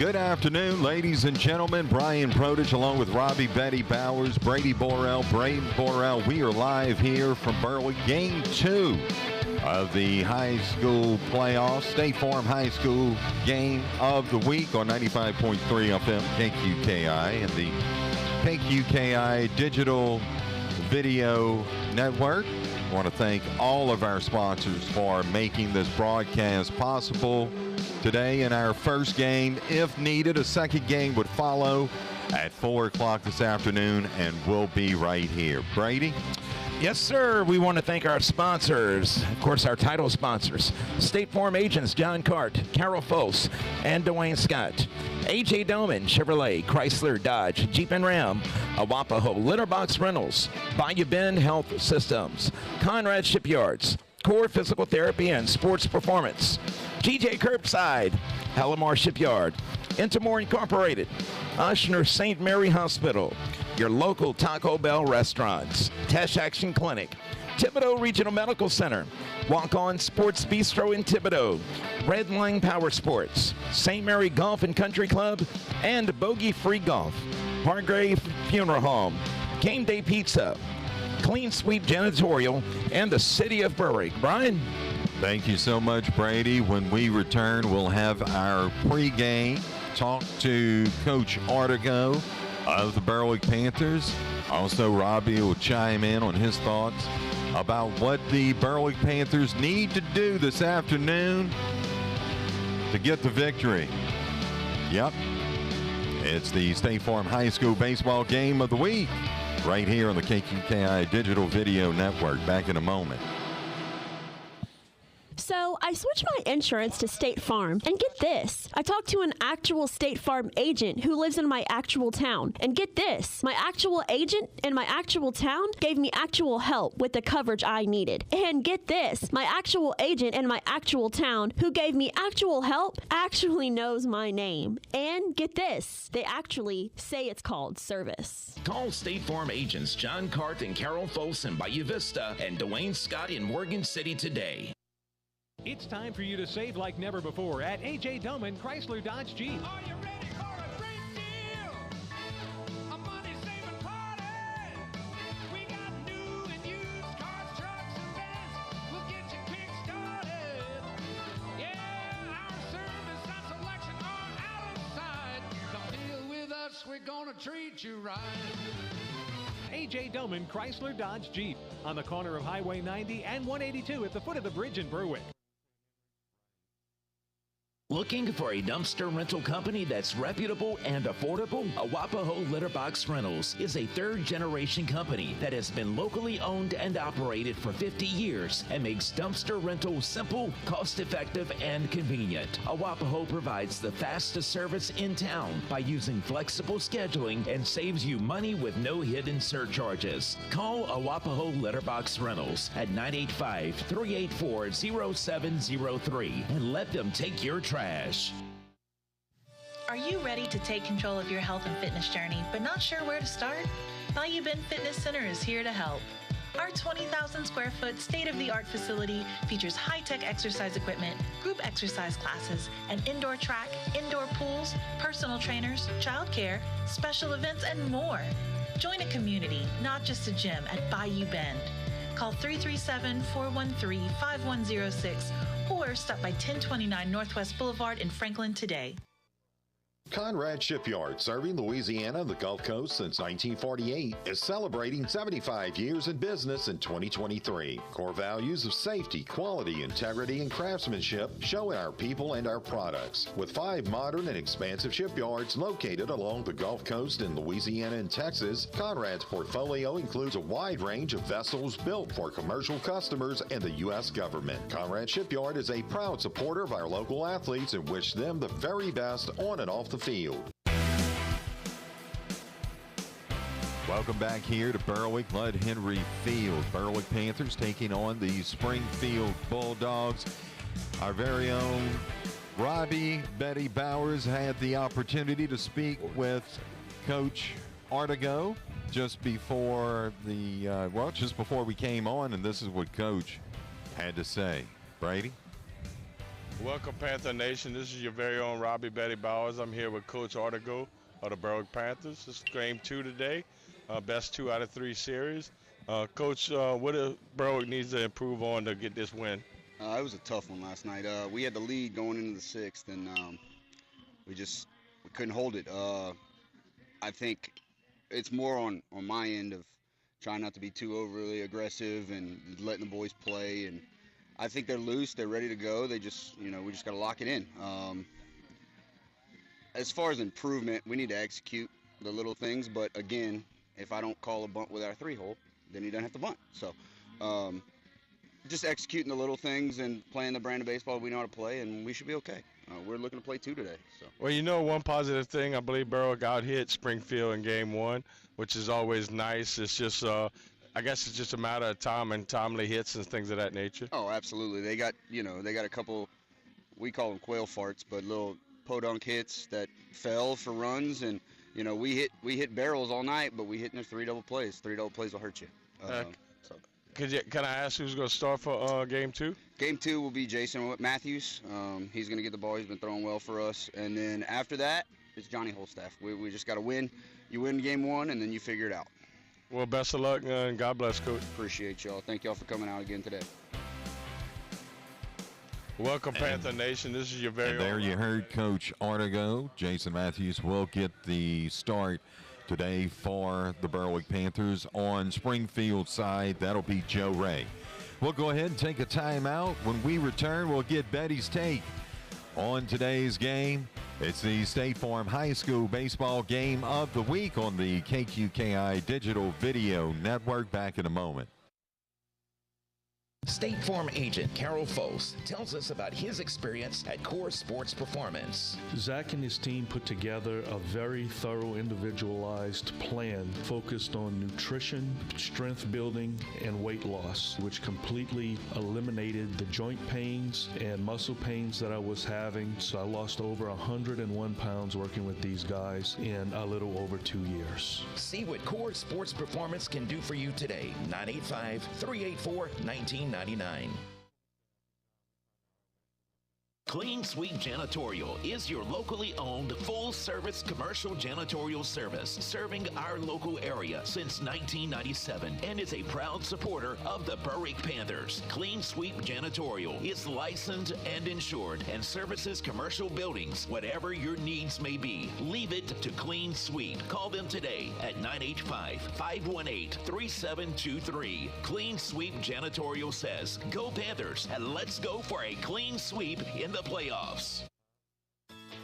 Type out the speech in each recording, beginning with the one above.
Good afternoon, ladies and gentlemen. Brian Prodich along with Robbie Betty Bowers, Brady Borrell, Braden Borrell. We are live here from Berwick. Game 2 of the high school playoffs, State Farm High School game of the week on 95.3 FM KQKI and the KQKI Digital Video Network. I want to thank all of our sponsors for making this broadcast possible. Today in our first game, if needed, a second game would follow at 4 o'clock this afternoon, and we'll be right here. Brady? Yes, sir. We want to thank our sponsors, of course, our title sponsors, State Farm agents John Cart, Carol Foss, and Dwayne Scott. A.J. Doman, Chevrolet, Chrysler, Dodge, Jeep and Ram, Awapaho, Litterbox Rentals, Bayou Bend Health Systems, Conrad Shipyards, Core Physical Therapy and Sports Performance, GJ Curbside, Halamar Shipyard, Intimore Incorporated, Oshner St. Mary Hospital, your local Taco Bell restaurants, Tesh Action Clinic, Thibodaux Regional Medical Center, Walk On Sports Bistro in Thibodaux, Red Line Power Sports, St. Mary Golf and Country Club, and Bogey Free Golf, Hargrave Funeral Home, Game Day Pizza, Clean Sweep Janitorial, and the City of Berwick. Brian? Thank you so much, Brady. When we return, we'll have our pregame talk to Coach Artigo of the Berwick Panthers. Also, Robbie will chime in on his thoughts about what the Berwick Panthers need to do this afternoon to get the victory. Yep, it's the State Farm High School baseball game of the week right here on the KQKI Digital Video Network. Back in a moment. So I switched my insurance to State Farm, and get this, I talked to an actual State Farm agent who lives in my actual town, and get this, my actual agent in my actual town gave me actual help with the coverage I needed. And get this, my actual agent in my actual town who gave me actual help actually knows my name. And get this, they actually say it's called service. Call State Farm agents John Cart and Carol Foss in Bayou Vista and Dwayne Scott in Morgan City today. It's time for you to save like never before at A.J. Doman Chrysler Dodge Jeep. Are you ready for a great deal? A money-saving party! We got new and used cars, trucks, and vans. We'll get you kick-started. Yeah, our service and selection are out of sight. Come deal with us, we're gonna treat you right. A.J. Doman Chrysler Dodge Jeep on the corner of Highway 90 and 182 at the foot of the bridge in Berwick. Looking for a dumpster rental company that's reputable and affordable? Awapaho Litterbox Rentals is a third-generation company that has been locally owned and operated for 50 years and makes dumpster rental simple, cost-effective, and convenient. Awapaho provides the fastest service in town by using flexible scheduling and saves you money with no hidden surcharges. Call Awapaho Litterbox Rentals at 985-384-0703 and let them take your trash. Are you ready to take control of your health and fitness journey, but not sure where to start? Bayou Bend Fitness Center is here to help. Our 20,000 square foot state-of-the-art facility features high-tech exercise equipment, group exercise classes, an indoor track, indoor pools, personal trainers, childcare, special events, and more. Join a community, not just a gym, at Bayou Bend. Call 337-413-5106 or stop by 1029 Northwest Boulevard in Franklin today. Conrad Shipyard, serving Louisiana and the Gulf Coast since 1948, is celebrating 75 years in business in 2023. Core values of safety, quality, integrity, and craftsmanship show in our people and our products. With 5 modern and expansive shipyards located along the Gulf Coast in Louisiana and Texas, Conrad's portfolio includes a wide range of vessels built for commercial customers and the U.S. government. Conrad Shipyard is a proud supporter of our local athletes and wish them the very best on and off the field. Welcome back here to Berwick Lud Henry Field. Berwick Panthers taking on the Springfield Bulldogs. Our very own Robbie Betty Bowers had the opportunity to speak with Coach Artigo just before just before we came on, and this is what Coach had to say. Brady? Welcome, Panther Nation. This is your very own Robbie Betty Bowers. I'm here with Coach Artigo of the Berwick Panthers. This is game 2 today, best 2 out of 3 series. Coach, what do Berwick needs to improve on to get this win? It was a tough one last night. We had the lead going into the 6th, and we couldn't hold it. I think it's more on my end of trying not to be too overly aggressive and letting the boys play. And I think they're loose. They're ready to go. They just, we just got to lock it in. As far as improvement, we need to execute the little things. But again, if I don't call a bunt with our 3-hole, then he doesn't have to bunt. So just executing the little things and playing the brand of baseball we know how to play, and we should be okay. We're looking to play 2 today. So. Well, one positive thing, I believe Berwick out-hit Springfield in game 1, which is always nice. It's just, I guess it's just a matter of time and timely hits and things of that nature. Oh, absolutely. They got a couple, we call them quail farts, but little podunk hits that fell for runs, and we hit barrels all night, but we hit in their 3 double plays. 3 double plays will hurt you. Can I ask who's going to start for game 2? Game 2 will be Jason Matthews. He's going to get the ball. He's been throwing well for us. And then after that, it's Johnny Holstaff. We just got to win. You win game 1, and then you figure it out. Well, best of luck, and God bless, Coach. Appreciate y'all. Thank y'all for coming out again today. Welcome, Panther Nation. This is your very own. There you heard Coach Artigo. Jason Matthews will get the start today for the Berwick Panthers. On Springfield side, that'll be Joe Ray. We'll go ahead and take a timeout. When we return, we'll get Betty's take on today's game. It's the State Farm High School Baseball Game of the Week on the KQKI Digital Video Network. Back in a moment. State Farm agent Carol Foss tells us about his experience at Core Sports Performance. Zach and his team put together a very thorough, individualized plan focused on nutrition, strength building, and weight loss, which completely eliminated the joint pains and muscle pains that I was having. So I lost over 101 pounds working with these guys in a little over 2 years. See what Core Sports Performance can do for you today. 985-384-1999. Clean Sweep Janitorial is your locally owned full-service commercial janitorial service serving our local area since 1997 and is a proud supporter of the Berwick Panthers. Clean Sweep Janitorial is licensed and insured and services commercial buildings. Whatever your needs may be, leave it to Clean Sweep. Call them today at 985-518-3723. Clean Sweep Janitorial says, "Go Panthers, and let's go for a clean sweep in the playoffs."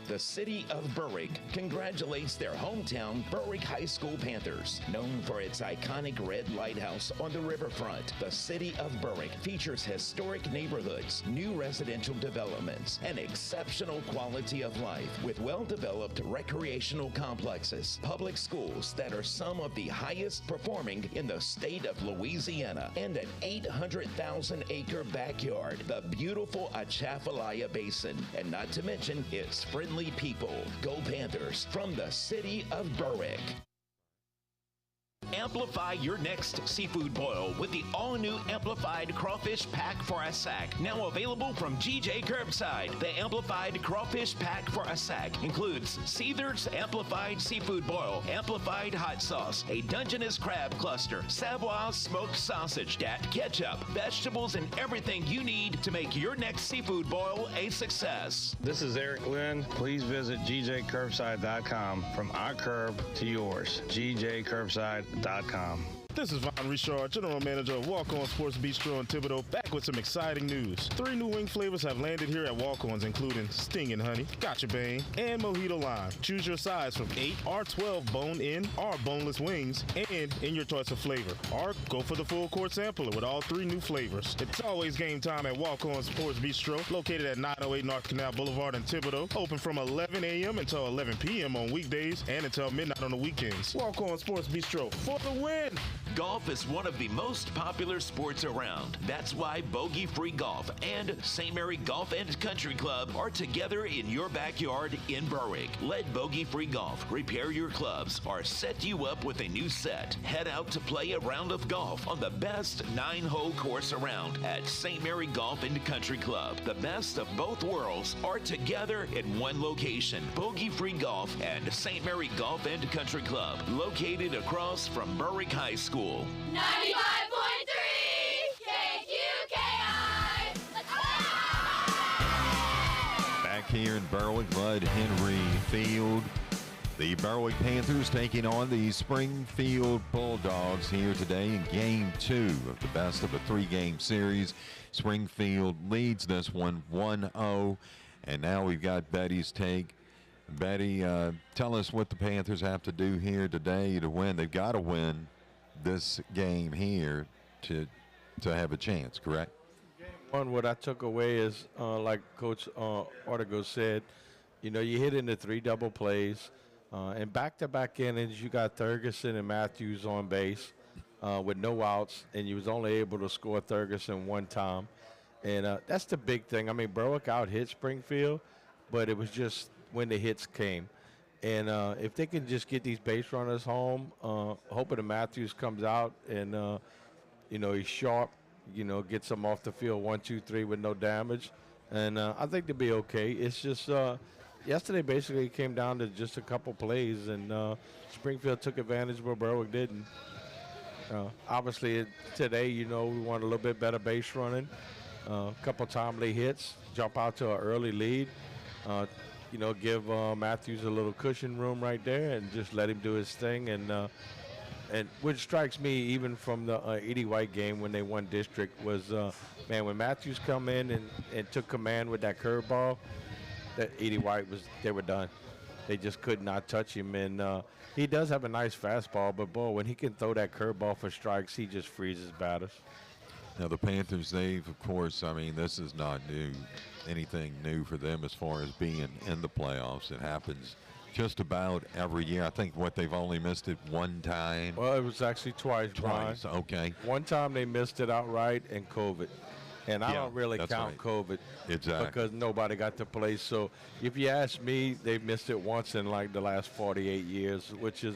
The city of Berwick congratulates their hometown Berwick High School Panthers. Known for its iconic red lighthouse on the riverfront, the city of Berwick features historic neighborhoods, new residential developments, and exceptional quality of life with well-developed recreational complexes, public schools that are some of the highest performing in the state of Louisiana, and an 800,000-acre backyard, the beautiful Atchafalaya Basin, and not to mention its friendly people. Go Panthers from the city of Berwick. Amplify your next seafood boil with the all-new Amplified Crawfish Pack for a Sack. Now available from GJ Curbside. The Amplified Crawfish Pack for a Sack includes Seether's Amplified Seafood Boil, Amplified Hot Sauce, a Dungeness Crab Cluster, Savoy Smoked Sausage, Dat Ketchup, vegetables, and everything you need to make your next seafood boil a success. This is Eric Lynn. Please visit GJCurbside.com. From our curb to yours. GJCurbside.com. This is Von Richard, General Manager of Walk-On Sports Bistro in Thibodaux, back with some exciting news. 3 new wing flavors have landed here at Walk-On's, including Stingin' Honey, Gotcha Bang, and Mojito Lime. Choose your size from 8 or 12 bone-in or boneless wings, and in your choice of flavor. Or go for the full court sampler with all 3 new flavors. It's always game time at Walk-On Sports Bistro, located at 908 North Canal Boulevard in Thibodaux, open from 11 a.m. until 11 p.m. on weekdays and until midnight on the weekends. Walk-On Sports Bistro for the win! Golf is one of the most popular sports around. That's why Bogey Free Golf and St. Mary Golf and Country Club are together in your backyard in Berwick. Let Bogey Free Golf repair your clubs or set you up with a new set. Head out to play a round of golf on the best 9-hole course around at St. Mary Golf and Country Club. The best of both worlds are together in one location. Bogey Free Golf and St. Mary Golf and Country Club, located across from Berwick High School. 95.3 KQKI. Let's go! Back here in Berwick, Bud Henry Field. The Berwick Panthers taking on the Springfield Bulldogs here today in Game 2 of the best of a 3-game series. Springfield leads this one 1-0, and now we've got Betty's take. Betty, tell us what the Panthers have to do here today to win. They've got to win this game here to have a chance, correct? What I took away is, like Coach Ortego said, you hit into 3 double plays. And back-to-back innings, you got Thurgerson and Matthews on base with no outs, and you was only able to score Thurgerson one time. And that's the big thing. I mean, Berwick out-hit Springfield, but it was just when the hits came. And if they can just get these base runners home, hoping that Matthews comes out and, he's sharp, gets them off the field 1, 2, 3 with no damage. And I think they'll be okay. It's just yesterday basically came down to just a couple plays, and Springfield took advantage where Berwick didn't. Obviously, today, we want a little bit better base running, a couple timely hits, jump out to an early lead, give Matthews a little cushion room right there and just let him do his thing. And which strikes me even from the Edie White game when they won district was, when Matthews come in and took command with that curveball, that Edie White they were done. They just could not touch him. And he does have a nice fastball, but boy, when he can throw that curveball for strikes, he just freezes batters. Now the Panthers, of course, this is not anything new for them as far as being in the playoffs. It happens just about every year. I think they've only missed it one time. Well, it was actually twice. Twice, Brian. okay. One time they missed it outright and COVID. And I don't really count COVID because nobody got to play. So if you ask me, they've missed it once in like the last 48 years, which is,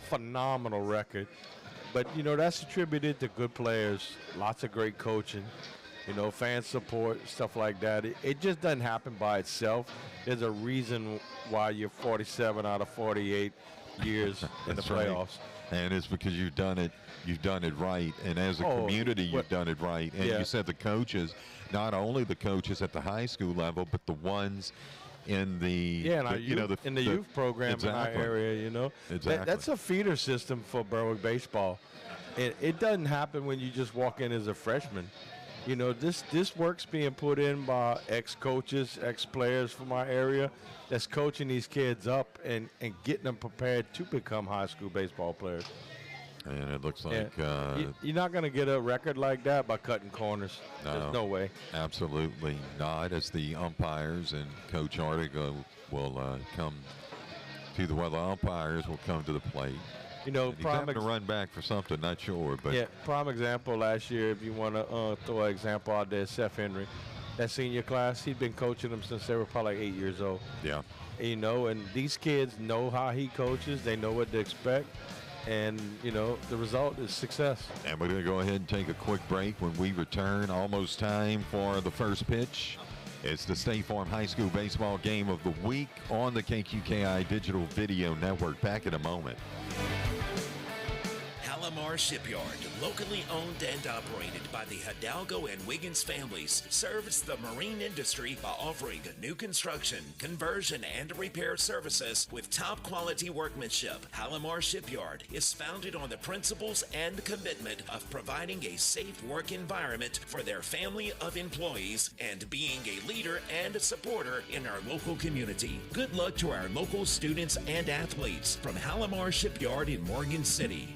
phenomenal record. But, that's attributed to good players, lots of great coaching, fan support, stuff like that. It just doesn't happen by itself. There's a reason why you're 47 out of 48 years in the playoffs. Right. And it's because you've done it right, and as a community, you've done it right. And you said the coaches, not only the coaches at the high school level, but the ones in the youth program in our area. Exactly. That's a feeder system for Berwick baseball. It doesn't happen when you just walk in as a freshman. This work's being put in by ex-coaches, ex-players from our area that's coaching these kids up and getting them prepared to become high school baseball players. And it looks like you're not going to get a record like that by cutting corners. No, there's no way. Absolutely not. As the umpires and Coach Artigo will come to the umpires will come to the plate. He's having to run back for something, not sure. But prime example last year, if you want to throw an example out there, Seth Henry. That senior class, he'd been coaching them since they were probably like 8 years old. Yeah. And these kids know how he coaches. They know what to expect. And, the result is success. And we're going to go ahead and take a quick break. When we return, almost time for the first pitch. It's the State Farm High School Baseball Game of the Week on the KQKI Digital Video Network. Back in a moment. Palomar Shipyard, locally owned and operated by the Hidalgo and Wiggins families, serves the marine industry by offering new construction, conversion, and repair services with top quality workmanship. Palomar Shipyard is founded on the principles and commitment of providing a safe work environment for their family of employees and being a leader and supporter in our local community. Good luck to our local students and athletes from Palomar Shipyard in Morgan City.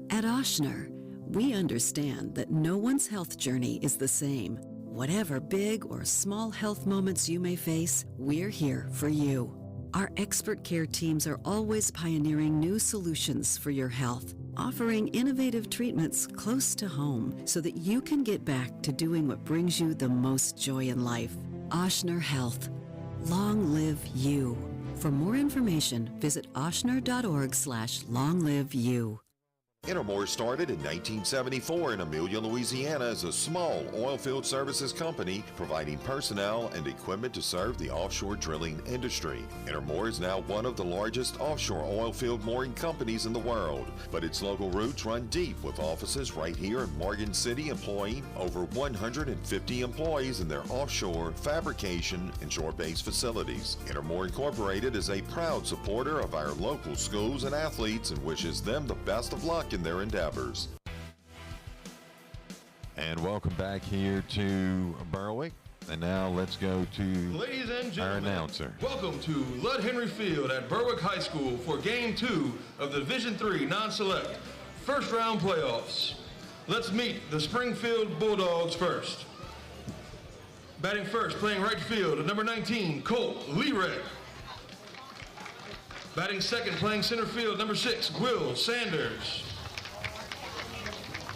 At Ochsner, we understand that no one's health journey is the same. Whatever big or small health moments you may face, we're here for you. Our expert care teams are always pioneering new solutions for your health, offering innovative treatments close to home so that you can get back to doing what brings you the most joy in life. Ochsner Health. Long live you. For more information, visit ochsner.org/longliveyou. Intermore started in 1974 in Amelia, Louisiana as a small oilfield services company providing personnel and equipment to serve the offshore drilling industry. Intermore is now one of the largest offshore oilfield mooring companies in the world, but its local roots run deep with offices right here in Morgan City employing over 150 employees in their offshore, fabrication, and shore-based facilities. Intermore Incorporated is a proud supporter of our local schools and athletes and wishes them the best of luck in their endeavors. And welcome back here to Berwick. And now let's go to Ladies and our gentlemen, announcer. welcome to Lud Henry Field at Berwick High School for Game 2 of the Division III non-select first round playoffs. Let's meet the Springfield Bulldogs first. Batting first, playing right field, at number 19, Colt Lerek. Batting second, playing center field, number 6, Will Sanders.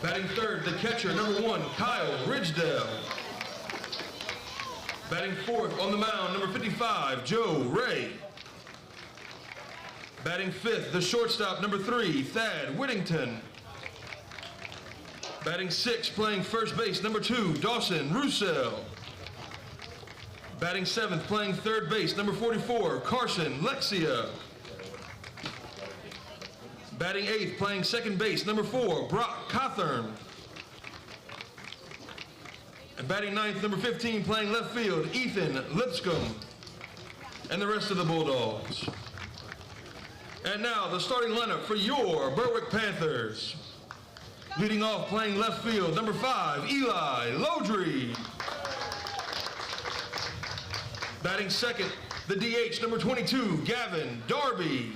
Batting third, the catcher, number 1, Kyle Ridgedale. Batting fourth on the mound, number 55, Joe Ray. Batting fifth, the shortstop, number 3, Thad Whittington. Batting sixth, playing first base, number 2, Dawson Roussel. Batting seventh, playing third base, number 44, Carson Lexia. Batting eighth, playing second base, number 4, Brock Cothern. And batting ninth, number 15, playing left field, Ethan Lipscomb. And the rest of the Bulldogs. And now the starting lineup for your Berwick Panthers. Leading off, playing left field, number 5, Eli Lodry. Batting second, the DH, number 22, Gavin Darby.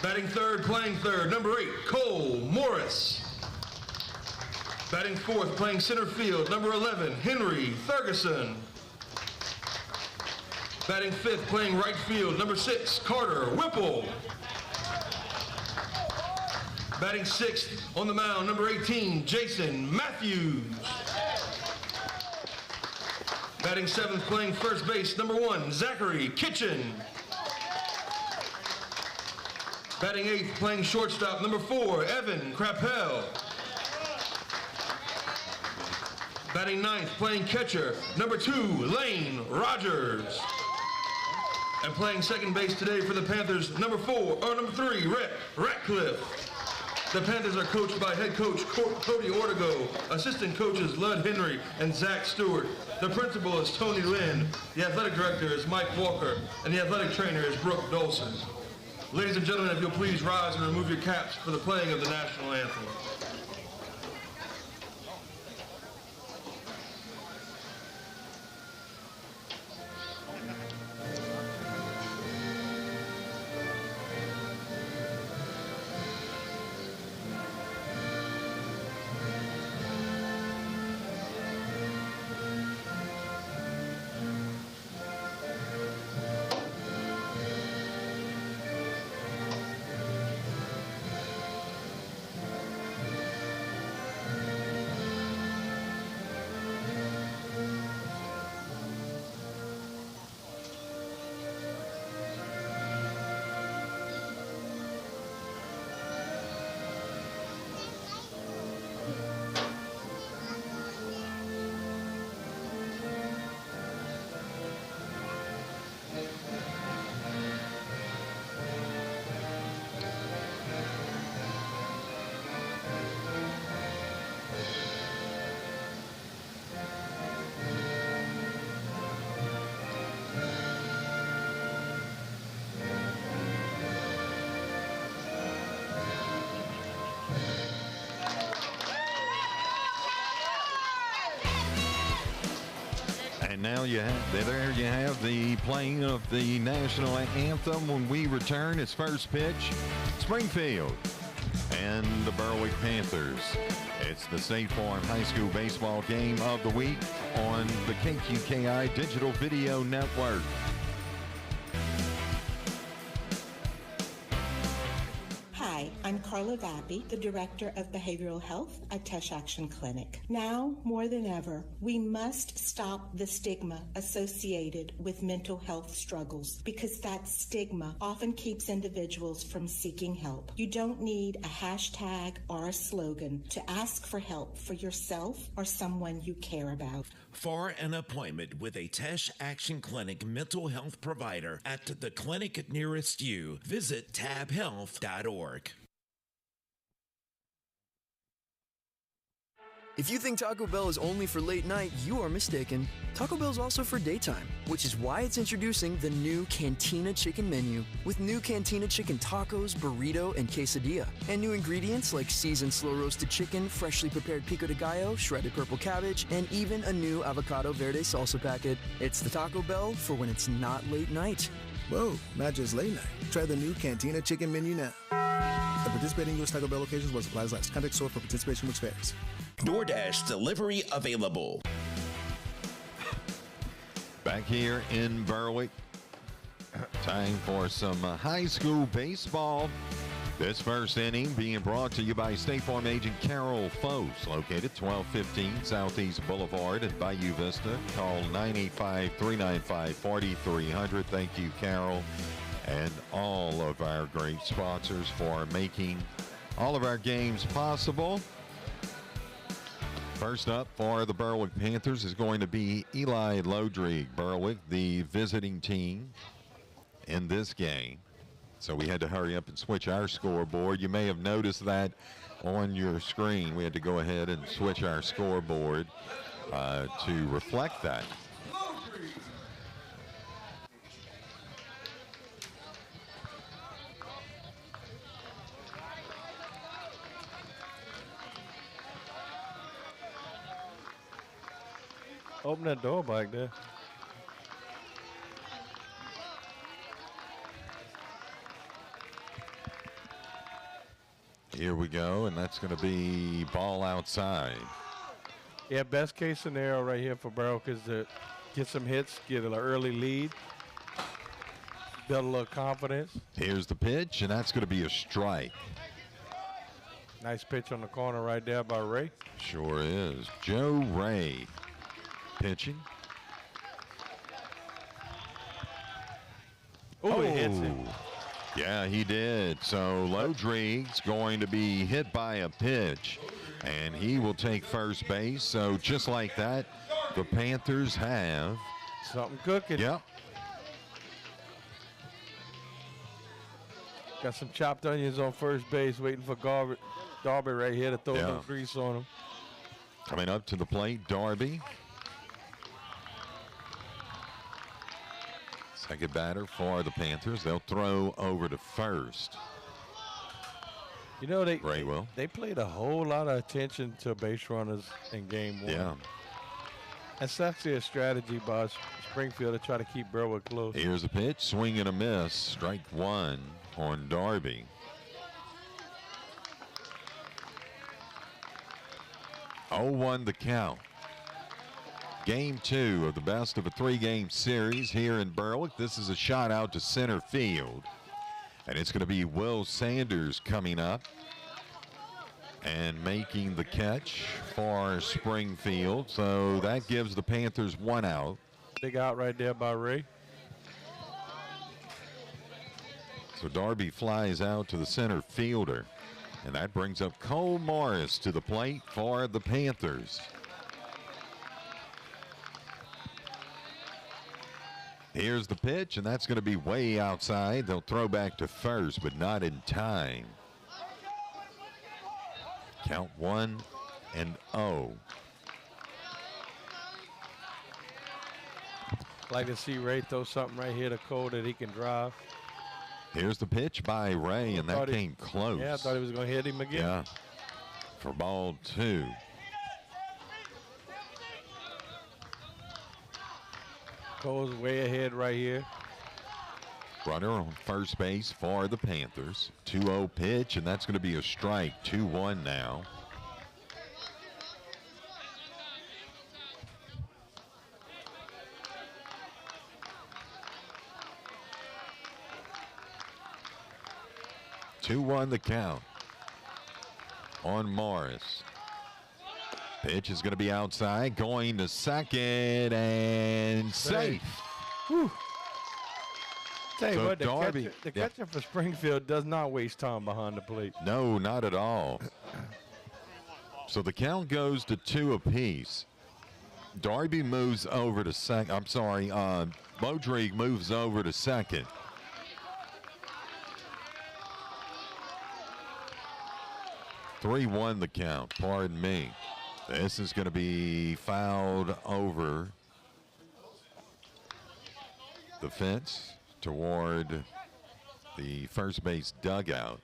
Batting third, playing third, number 8, Cole Morris. Batting fourth, playing center field, number 11, Henry Ferguson. Batting fifth, playing right field, number 6, Carter Whipple. Batting sixth on the mound, number 18, Jason Matthews. Batting seventh, playing first base, number 1, Zachary Kitchen. Batting eighth, playing shortstop, number 4, Evan Krappel. Batting ninth, playing catcher, number 2, Lane Rogers. And playing second base today for the Panthers, number 3, Rhett Ratcliffe. The Panthers are coached by head coach Cody Ortego, assistant coaches Lud Henry and Zach Stewart. The principal is Tony Lynn, the athletic director is Mike Walker, and the athletic trainer is Brooke Dolson. Ladies and gentlemen, if you'll please rise and remove your caps for the playing of the national anthem. And now there you have the playing of the national anthem. When we return, it's first pitch, Springfield and the Berwick Panthers. It's the State Farm High School Baseball Game of the Week on the KQKI Digital Video Network. Hi, I'm Carla Vappy, the Director of Behavioral Health at Tesh Action Clinic. Now, more than ever, we must stop the stigma associated with mental health struggles because that stigma often keeps individuals from seeking help. You don't need a hashtag or a slogan to ask for help for yourself or someone you care about. For an appointment with a Tesh Action Clinic mental health provider at the clinic nearest you, visit tabhealth.org. If you think Taco Bell is only for late night, you are mistaken. Taco Bell is also for daytime, which is why it's introducing the new Cantina Chicken menu with new Cantina Chicken tacos, burrito, and quesadilla. And new ingredients like seasoned slow-roasted chicken, freshly prepared pico de gallo, shredded purple cabbage, and even a new avocado verde salsa packet. It's the Taco Bell for when it's not late night. Whoa, not just late night. Try the new Cantina Chicken menu now. The participating U.S. Taco Bell locations will supplies last. Contact store for participation which varies. DoorDash delivery available. Back here in Berwick, time for some high school baseball. This first inning being brought to you by State Farm agent Carol Foes, located 1215 Southeast Boulevard in Bayou Vista. Call 985-395-4300. Thank you, Carol, and all of our great sponsors for making all of our games possible. First up for the Berwick Panthers is going to be Eli Lodrig. Berwick, the visiting team in this game. So we had to hurry up and switch our scoreboard. You may have noticed that on your screen. We had to go ahead and switch our scoreboard to reflect that. Open that door back there. Here we go, and that's going to be ball outside. Yeah, best case scenario right here for Berwick is to get some hits, get an early lead, build a little confidence. Here's the pitch, and that's going to be a strike. Nice pitch on the corner right there by Ray. Sure is. Joe Ray pitching. Oh, he hits it. Yeah, he did. So Lodrig's going to be hit by a pitch, and he will take first base. So just like that, the Panthers have something cooking. Yep. Got some chopped onions on first base, waiting for Darby right here to throw some grease on him. Coming up to the plate, Darby. Second batter for the Panthers. They'll throw over to first. You know, they played a whole lot of attention to base runners in game one. Yeah. That's actually a strategy by Springfield to try to keep Berwick close. Here's a pitch, swing and a miss. Strike one on Darby. Oh, 1 the count. Game 2 of the best of a 3-game series here in Berwick. This is a shot out to center field. And it's going to be Will Sanders coming up and making the catch for Springfield. So that gives the Panthers 1 out. Big out right there by Ray. So Darby flies out to the center fielder. And that brings up Cole Morris to the plate for the Panthers. Here's the pitch, and that's going to be way outside. They'll throw back to first, but not in time. Count 1-0. Like to see Ray throw something right here to Cole that he can drive. Here's the pitch by Ray, and that came close. Yeah, I thought he was going to hit him again. Yeah, for ball 2. Cole's way ahead right here. Runner on first base for the Panthers. 2-0 pitch, and that's going to be a strike. 2-1 now. 2-1 the count on Morris. Pitch is going to be outside, going to second, and safe. Whew. Tell you So what, Darby, the catcher for Springfield does not waste time behind the plate. No, not at all. So the count goes to 2 apiece. Darby moves over to second. I'm sorry, Modrigue moves over to second. (3-1) the count. Pardon me. This is going to be fouled over the fence toward the first base dugout,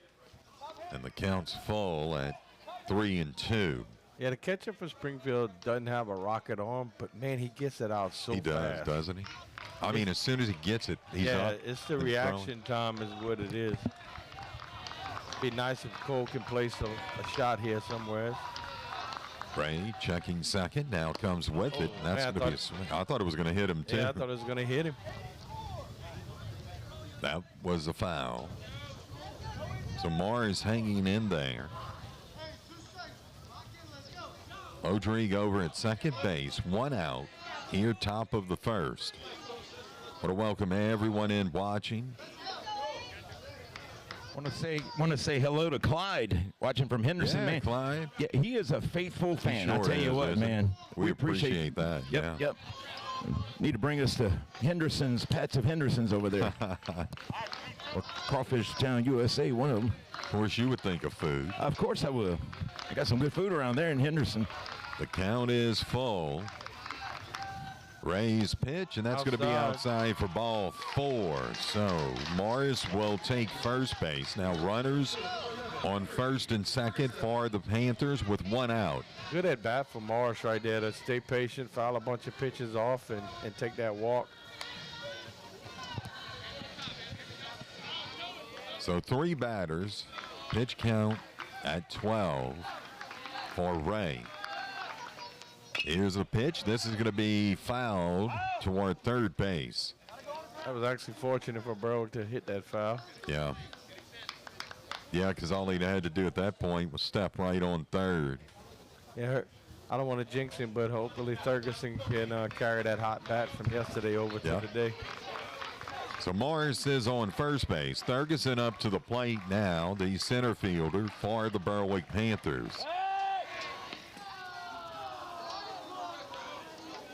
and the count's full at 3-2. Yeah, the catcher for Springfield doesn't have a rocket arm, but man, he gets it out so fast. He does, doesn't he? I mean, as soon as he gets it, he's up. Yeah, it's the reaction time is what it is. Be nice if Cole can place a shot here somewhere. Ray checking second, now comes with it, and that's going to be a swing. I thought it was going to hit him, too. Yeah, I thought it was going to hit him. That was a foul. So Morris hanging in there. Modrigue over at second base, 1 out, here top of the first. Want to welcome everyone in watching. Want to say hello to Clyde, watching from Henderson, Yeah, man. Clyde. Yeah, he is a faithful fan. Sure I tell you is, what, isn't man. he? We appreciate that. Yep, yeah. yep. Need to bring us to Henderson's, Pats of Henderson's over there. Or Crawfish Town, USA, one of them. Of course, you would think of food. Of course I will. I got some good food around there in Henderson. The count is full. Ray's pitch, and that's going to be outside for ball 4. So Morris will take first base. Now runners on first and second for the Panthers with 1 out. Good at bat for Morris right there to stay patient, foul a bunch of pitches off, and take that walk. So 3 batters, pitch count at 12 for Ray. Here's the pitch. This is going to be fouled toward third base. That was actually fortunate for Berwick to hit that foul. Yeah. Yeah, because all he had to do at that point was step right on third. Yeah, I don't want to jinx him, but hopefully Ferguson can carry that hot bat from yesterday over to today. So Morris is on first base. Ferguson up to the plate now, the center fielder for the Berwick Panthers.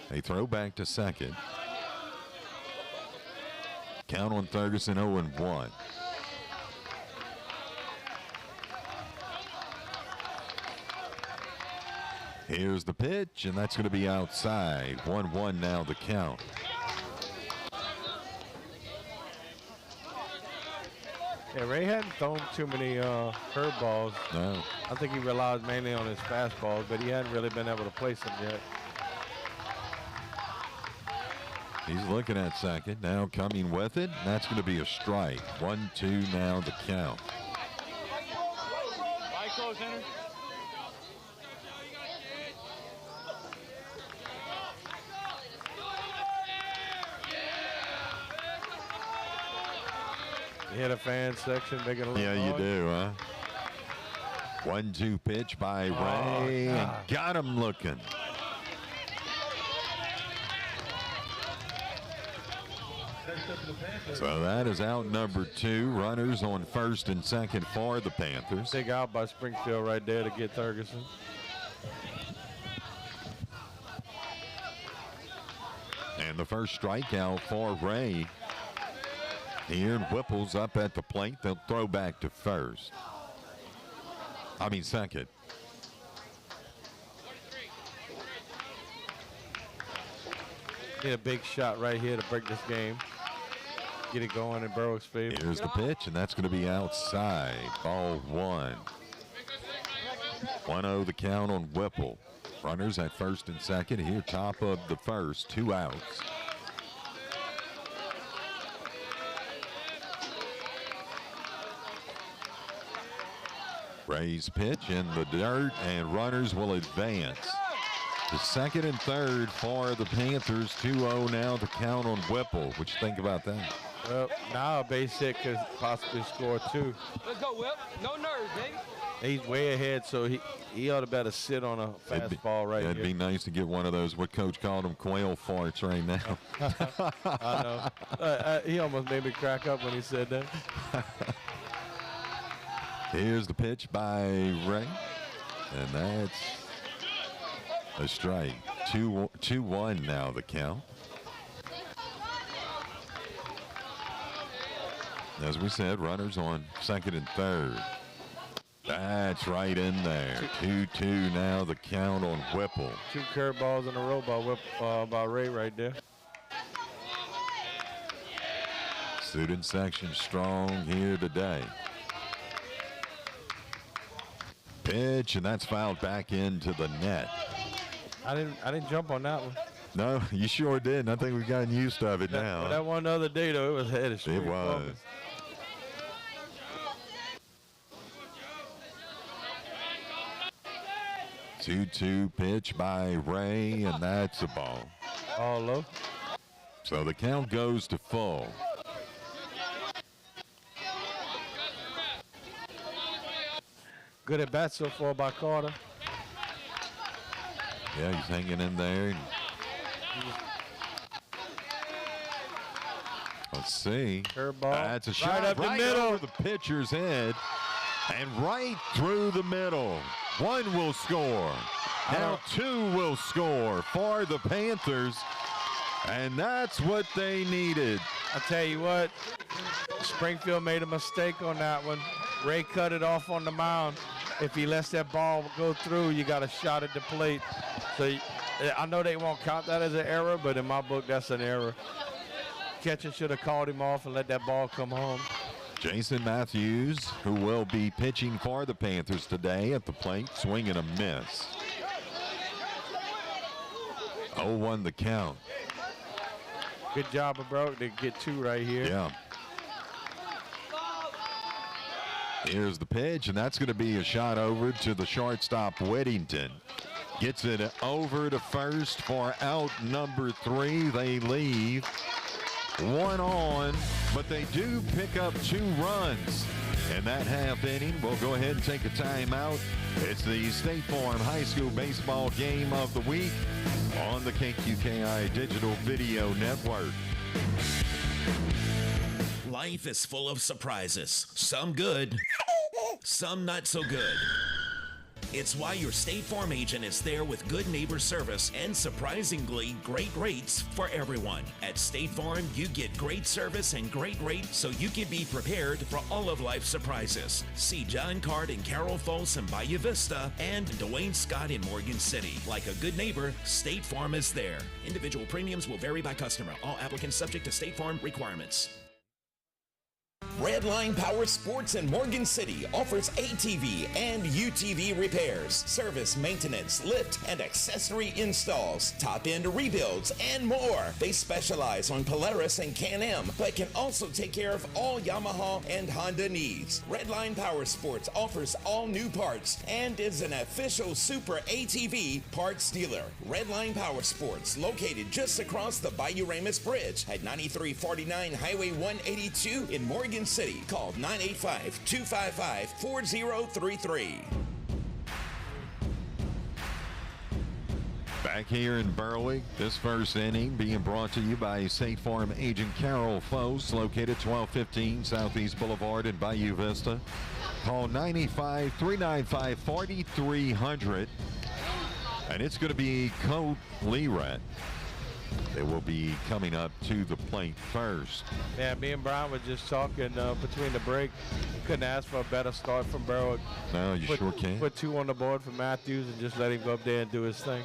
They throw back to second. Count on Ferguson 0-1. Here's the pitch, and that's going to be outside. 1-1 now the count. Yeah, Ray hadn't thrown too many curveballs. No. I think he relies mainly on his fastballs, but he hadn't really been able to place them yet. He's looking at second, now coming with it. That's going to be a strike. 1-2 now the count. You hit a fan section, making a little Yeah, you noise. do, huh? 1-2 pitch by Ray, and got him looking. So that is out number 2. Runners on first and second for the Panthers. Big out by Springfield right there to get Ferguson. And the first strikeout for Ray. Here, and Whipple's up at the plate. They'll throw back to first. Second. Get a big shot right here to break this game. Get it going in Berwick's favor. Here's the pitch, and that's going to be outside. Ball 1. 1-0 the count on Whipple. Runners at first and second. Here, top of the first. 2 outs. Ray's pitch in the dirt, and runners will advance. The second and third for the Panthers. 2-0 now the count on Whipple. What you think about that? Well, now a base hit could possibly score 2. Let's go, Whip. No nerves, baby. He's way ahead, so he ought to better sit on a fastball right here. It'd be nice to get one of those, what Coach called them, quail farts right now. I know. He almost made me crack up when he said that. Here's the pitch by Ray, and that's a strike. 2-1 now the count. As we said, runners on second and third. That's right in there. 2-2 now the count on Whipple. 2 curveballs in a row by Ray right there. Student section strong here today. Pitch, and that's fouled back into the net. I didn't jump on that one. No, you sure didn't. I think we've gotten used to it now. That one the other day, though, it was headed straight. It was. Forward. 2-2 pitch by Ray, and that's a ball. All low. So the count goes to full. Good at bat so far by Carter. Yeah, he's hanging in there. Let's see. Curveball. That's a shot up the middle. over the pitcher's head and right through the middle. One will score. Now 2 will score for the Panthers, and that's what they needed. I'll tell you what, Springfield made a mistake on that one. Ray cut it off on the mound. If he lets that ball go through, you got a shot at the plate. So I know they won't count that as an error, but in my book, that's an error. Catcher should have called him off and let that ball come home. Jason Matthews, who will be pitching for the Panthers today at the plate, swing and a miss. 0-1 the count. Good job of Berwick to get 2 right here. Yeah. Here's the pitch, and that's going to be a shot over to the shortstop, Whittington. Gets it over to first for out number 3. They leave 1 on, but they do pick up 2 runs in that half inning. We'll go ahead and take a timeout. It's the State Farm High School Baseball Game of the Week on the KQKI Digital Video Network. Life is full of surprises. Some good, some not so good. It's why your State Farm agent is there with good neighbor service and surprisingly great rates for everyone. At State Farm, you get great service and great rates so you can be prepared for all of life's surprises. See John Card in Carroll Falls and Bayou Vista and Dwayne Scott in Morgan City. Like a good neighbor, State Farm is there. Individual premiums will vary by customer. All applicants subject to State Farm requirements. Redline Power Sports in Morgan City offers ATV and UTV repairs, service, maintenance, lift, and accessory installs, top-end rebuilds, and more. They specialize on Polaris and Can-Am, but can also take care of all Yamaha and Honda needs. Redline Power Sports offers all new parts and is an official Super ATV parts dealer. Redline Power Sports, located just across the Bayou Ramus Bridge at 9349 Highway 182 in Morgan City. Call 985-255-4033. Back here in Berwick, this first inning being brought to you by State Farm agent Carol Fose, located 1215 Southeast Boulevard in Bayou Vista. Call 985-395-4300. And it's going to be Colt Lerat. They will be coming up to the plate first. Yeah, me and Brian were just talking between the break. Couldn't ask for a better start from Berwick. No, you sure can. Put 2 on the board for Matthews and just let him go up there and do his thing.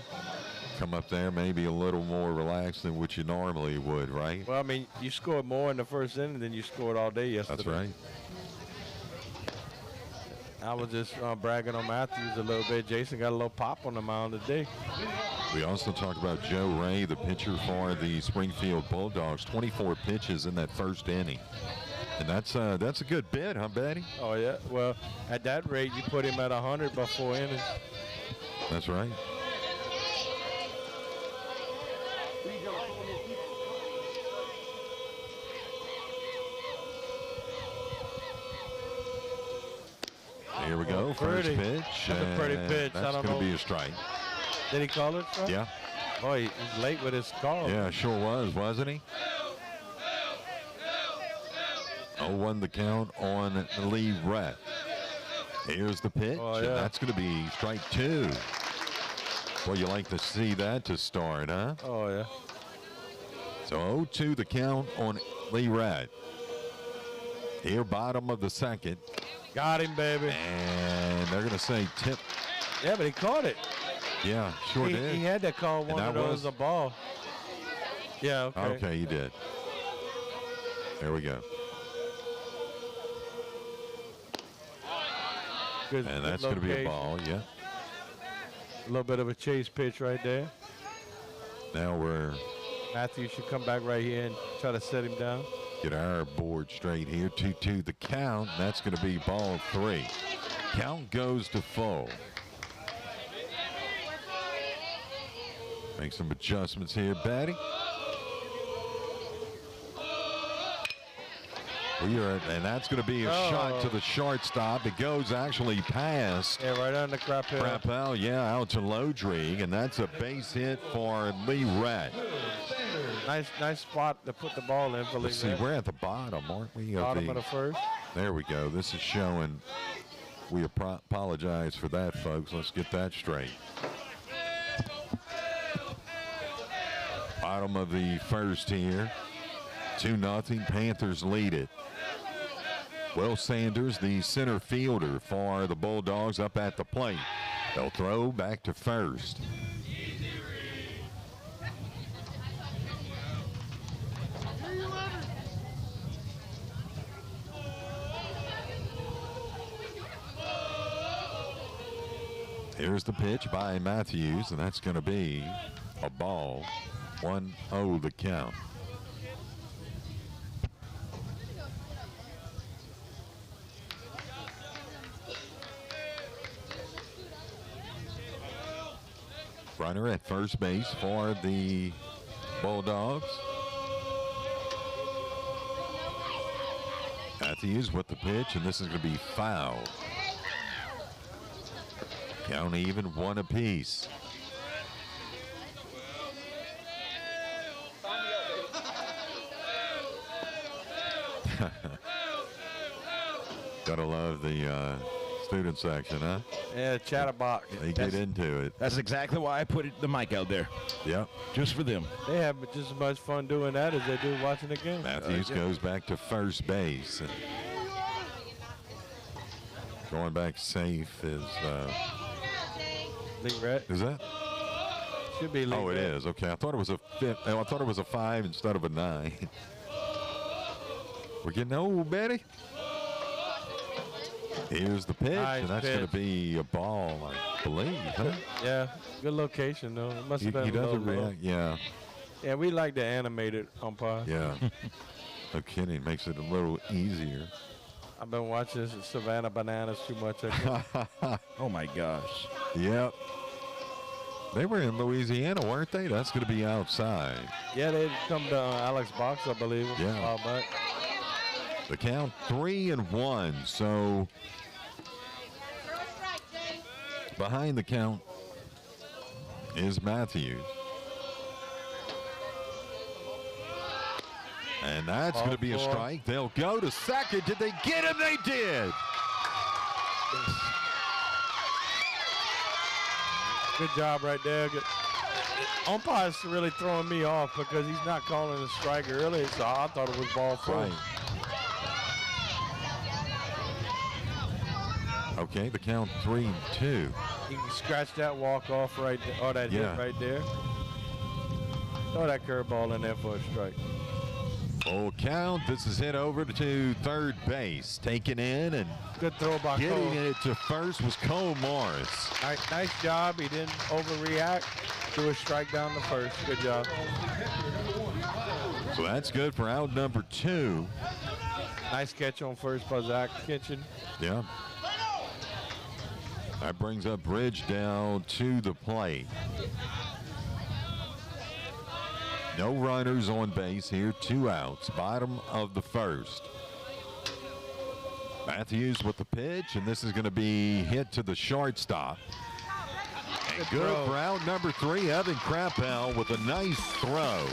Come up there maybe a little more relaxed than what you normally would, right? Well, I mean, you scored more in the first inning than you scored all day yesterday. That's right. I was just bragging on Matthews a little bit. Jason got a little pop on the mound today. We also talked about Joe Ray, the pitcher for the Springfield Bulldogs. 24 pitches in that first inning. And that's a good bit, huh, Betty? Oh, yeah. Well, at that rate, you put him at 100 by 4 innings. That's right. Pretty. First pitch. That's a pretty and pitch. I That's don't going know. to be a strike. Did he call it? Strike? Yeah. Boy, he's late with his call. Yeah, sure was, wasn't he? 0-1 the count on Lee Rhett. Here's the pitch, Oh, and yeah. that's going to be strike 2. Well, you like to see that to start, huh? Oh, yeah. So 0-2 the count on Lee Rhett. Here, bottom of the second. Got him, baby. And they're going to say tip. Yeah, but he caught it. Yeah, sure did. He had to call one that of those was- a ball. Yeah, okay. Okay, you did. There we go. Good, And good that's going to be a location. ball, yeah. A little bit of a chase pitch right there. Now we're Matthews should come back right here and try to set him down. get our board straight here. 2-2 the count. And that's going to be ball 3. Count goes to full. Make some adjustments here, Betty. And that's going to be a shot to the shortstop. It goes actually past. Yeah, right on the Crapel. Crapel, yeah, out to Lodrig, and that's a base hit for Lee Rhett. Nice spot to put the ball in for Lee Let's see, Rhett. we're at the bottom, aren't we? Bottom of the first. There we go. This is showing. We apologize for that, folks. Let's get that straight. Bottom of the first here. 2-0. Panthers lead it. Will Sanders, the center fielder for the Bulldogs, up at the plate. They'll throw back to first. Here's the pitch by Matthews, and that's going to be a ball. 1-0 the count. Runner at first base for the Bulldogs. Matthews with the pitch, and this is going to be foul. Count even, 1 apiece. Gotta love the student section, huh? Yeah, chatterbox. They get into it. That's exactly why I put the mic out there. Yep. Just for them. They have just as much fun doing that as they do watching the game. Matthews goes back to first base. And going back safe is Lee Rhett. is that? Should be Lee Oh, it Rhett. is. Okay, I thought it was a fifth. I thought it was a 5 instead of a 9. We're getting old, Betty. Here's the pitch, Nice and that's going to pitch. be a ball, I believe. Huh? Yeah, good location though. It must He have been a doesn't low. react. Yeah, Yeah, we like the animated umpire. yeah. No kidding. Makes it a little easier. I've been watching Savannah Bananas too much. I guess. Oh my gosh. Yep. They were in Louisiana, weren't they? That's going to be outside. Yeah, they'd come to Alex Box, I believe, Yeah. a while back. The count 3-1. So behind the count is Matthews. And that's going to be a Ball 4. strike. They'll go to second. Did they get him? They did. Good job right there. Umpire's really throwing me off because he's not calling a strike early, so I thought it was ball 4. Right. Okay, the count 3-2. You can scratch that walk off right there, or that Yeah. hit right there. Throw that curveball in there for a strike. Full count. This is hit over to third base. Taken in and Good throw by getting Cole. it to first was Cole Morris. Nice job. He didn't overreact. Do a strike down the first. Good job. So that's good for out number 2. Nice catch on first by Zach Kitchen. Yeah. That brings up Bridge down to the plate. No runners on base here, 2 outs, bottom of the first. Matthews with the pitch, and this is going to be hit to the shortstop. And good for out number 3, Evan Krappel with a nice throw.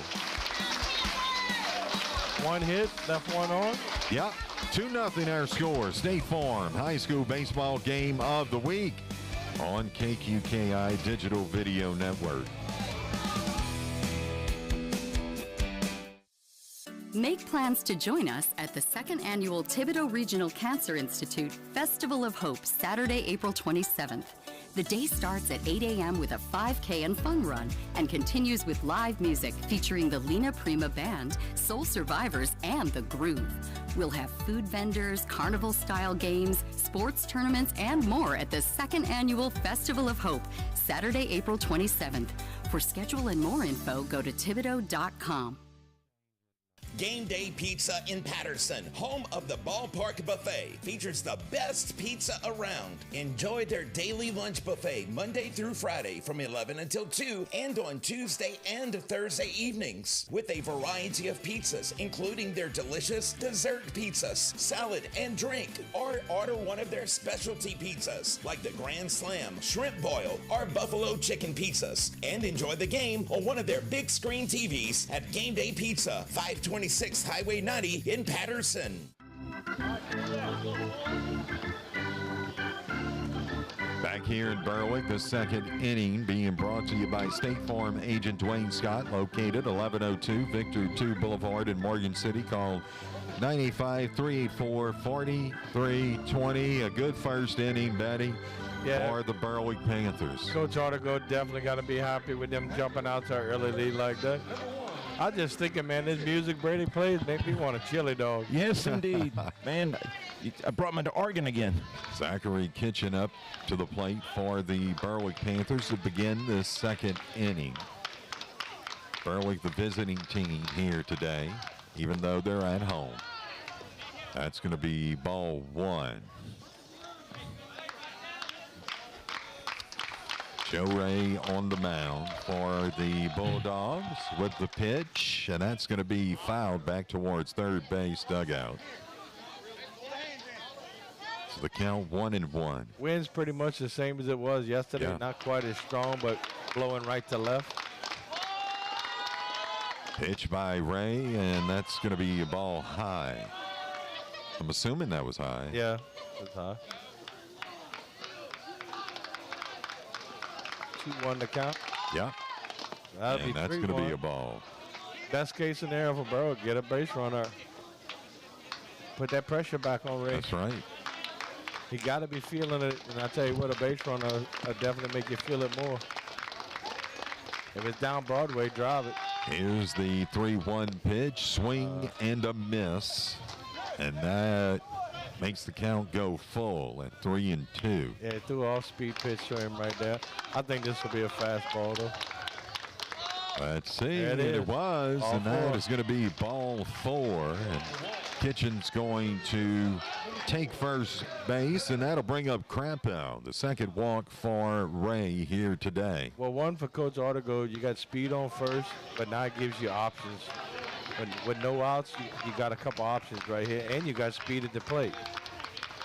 One hit, left one on. Yep, 2-0 our score. State Farm High School Baseball Game of the Week on KQKI Digital Video Network. Make plans to join us at the 2nd Annual Thibodaux Regional Cancer Institute Festival of Hope, Saturday, April 27th. The day starts at 8 a.m. with a 5K and fun run and continues with live music featuring the Lena Prima Band, Soul Survivors, and The Groove. We'll have food vendors, carnival-style games, sports tournaments, and more at the 2nd Annual Festival of Hope, Saturday, April 27th. For schedule and more info, go to Thibodaux.com. Game Day Pizza in Patterson, home of the Ballpark Buffet, features the best pizza around. Enjoy their daily lunch buffet Monday through Friday from 11 until 2 and on Tuesday and Thursday evenings with a variety of pizzas, including their delicious dessert pizzas, salad and drink, or order one of their specialty pizzas like the Grand Slam, Shrimp Boil, or Buffalo Chicken pizzas. And enjoy the game on one of their big screen TVs at Game Day Pizza, 526 Highway 90 in Patterson. Back here in Berwick, the 2nd inning being brought to you by State Farm agent Dwayne Scott, located 1102 Victor 2 Boulevard in Morgan City. Call 985-384-4320. A good first inning, Betty, for the Berwick Panthers. Coach Artigo definitely got to be happy with them jumping out to an early lead like that. I just thinking, man, this music Brady plays make me want a chili dog. Yes, indeed. Man, I brought me to Oregon again. Zachary Kitchen up to the plate for the Berwick Panthers to begin this 2nd inning. Berwick, the visiting team here today, even though they're at home. That's going to be ball 1. Joe Ray on the mound for the Bulldogs with the pitch, and that's going to be fouled back towards third base dugout. So the count 1-1. Wind's pretty much the same as it was yesterday. Yeah. Not quite as strong, but blowing right to left. Pitch by Ray, and that's going to be a ball high. I'm assuming that was high. Yeah, it's high. 2-1 to count. Yeah. And that's going to be a ball. Best case scenario for Burrow, get a base runner. Put that pressure back on Ray. That's right. He got to be feeling it, and I tell you what, a base runner will definitely make you feel it more. If it's down Broadway, drive it. Here's the 3-1 pitch, swing and a miss, and that makes the count go full at 3-2. Yeah, threw an off-speed pitch to him right there. I think this will be a fastball, though. Let's see. There it is. It was, Ball and that 4. is going to be ball 4. And Kitchen's going to take first base, and that'll bring up Krappel, the second walk for Ray here today. Well, one for Coach Artigo, you got speed on first, but now it gives you options. With no outs, you got a couple options right here, and you got speed at the plate.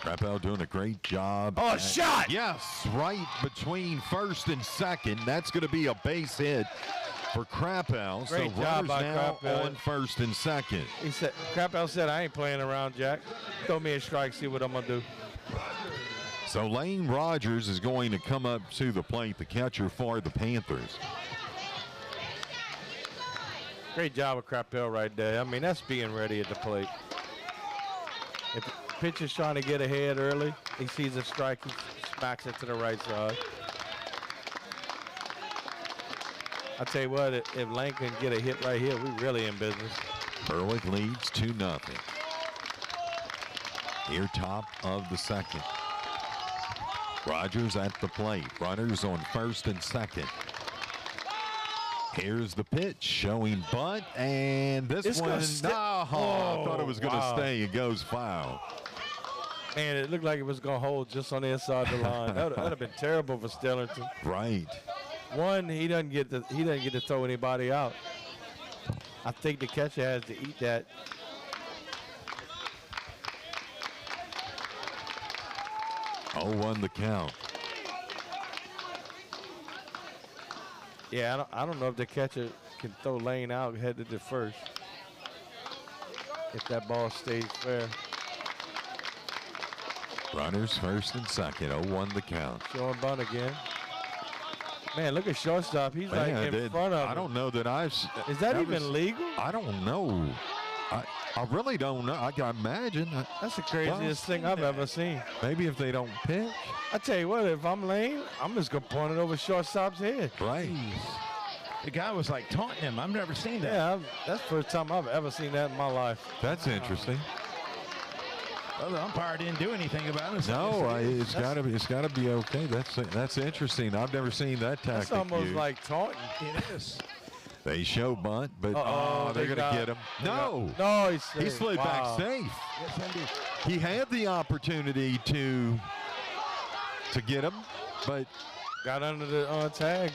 Krappel doing a great job. Oh, a shot! Yes, right between first and second. That's going to be a base hit for Krappel. Great so job runners by now Krappel. on first and second. He said, Krappel said, I ain't playing around, Jack. Throw me a strike, see what I'm going to do. So Lane Rogers is going to come up to the plate, the catcher for the Panthers. Great job of Krappel right there. I mean, that's being ready at the plate. If the pitcher's trying to get ahead early, he sees a strike, he smacks it to the right side. I tell you what, if Lane can get a hit right here, we're really in business. Berwick leads 2-0. Here, top of the second. Rogers at the plate. Runners on first and second. Here's the pitch showing bunt, and this one, I thought it was going to stay. It goes foul. Man, it looked like it was going to hold just on the inside the line. That would have been terrible for Stellington. Right. One, he doesn't get to throw anybody out. I think the catcher has to eat that. 0-1 the count. Yeah, I don't know if the catcher can throw Lane out headed to first. If that ball stays fair. Runners first and second, 0-1 the count. Showing bunt again. Man, look at shortstop. He's like in front of him. I don't know that I've. Is that even legal? I don't know. I really don't know. I can imagine. That's the craziest thing I've ever seen. Maybe if they don't pitch. I tell you what, if I'm Lane, I'm just going to point it over shortstop's head. Right. The guy was like taunting him. I've never seen that. Yeah, that's the first time I've ever seen that in my life. That's interesting. Well, the umpire didn't do anything about it. No, it's got to be okay. That's interesting. I've never seen that tactic. That's almost used. like taunting. It is. They show bunt, but they're going to get him. No, he slid back safe. Yes, indeed. He had the opportunity to get him, but got under the tag.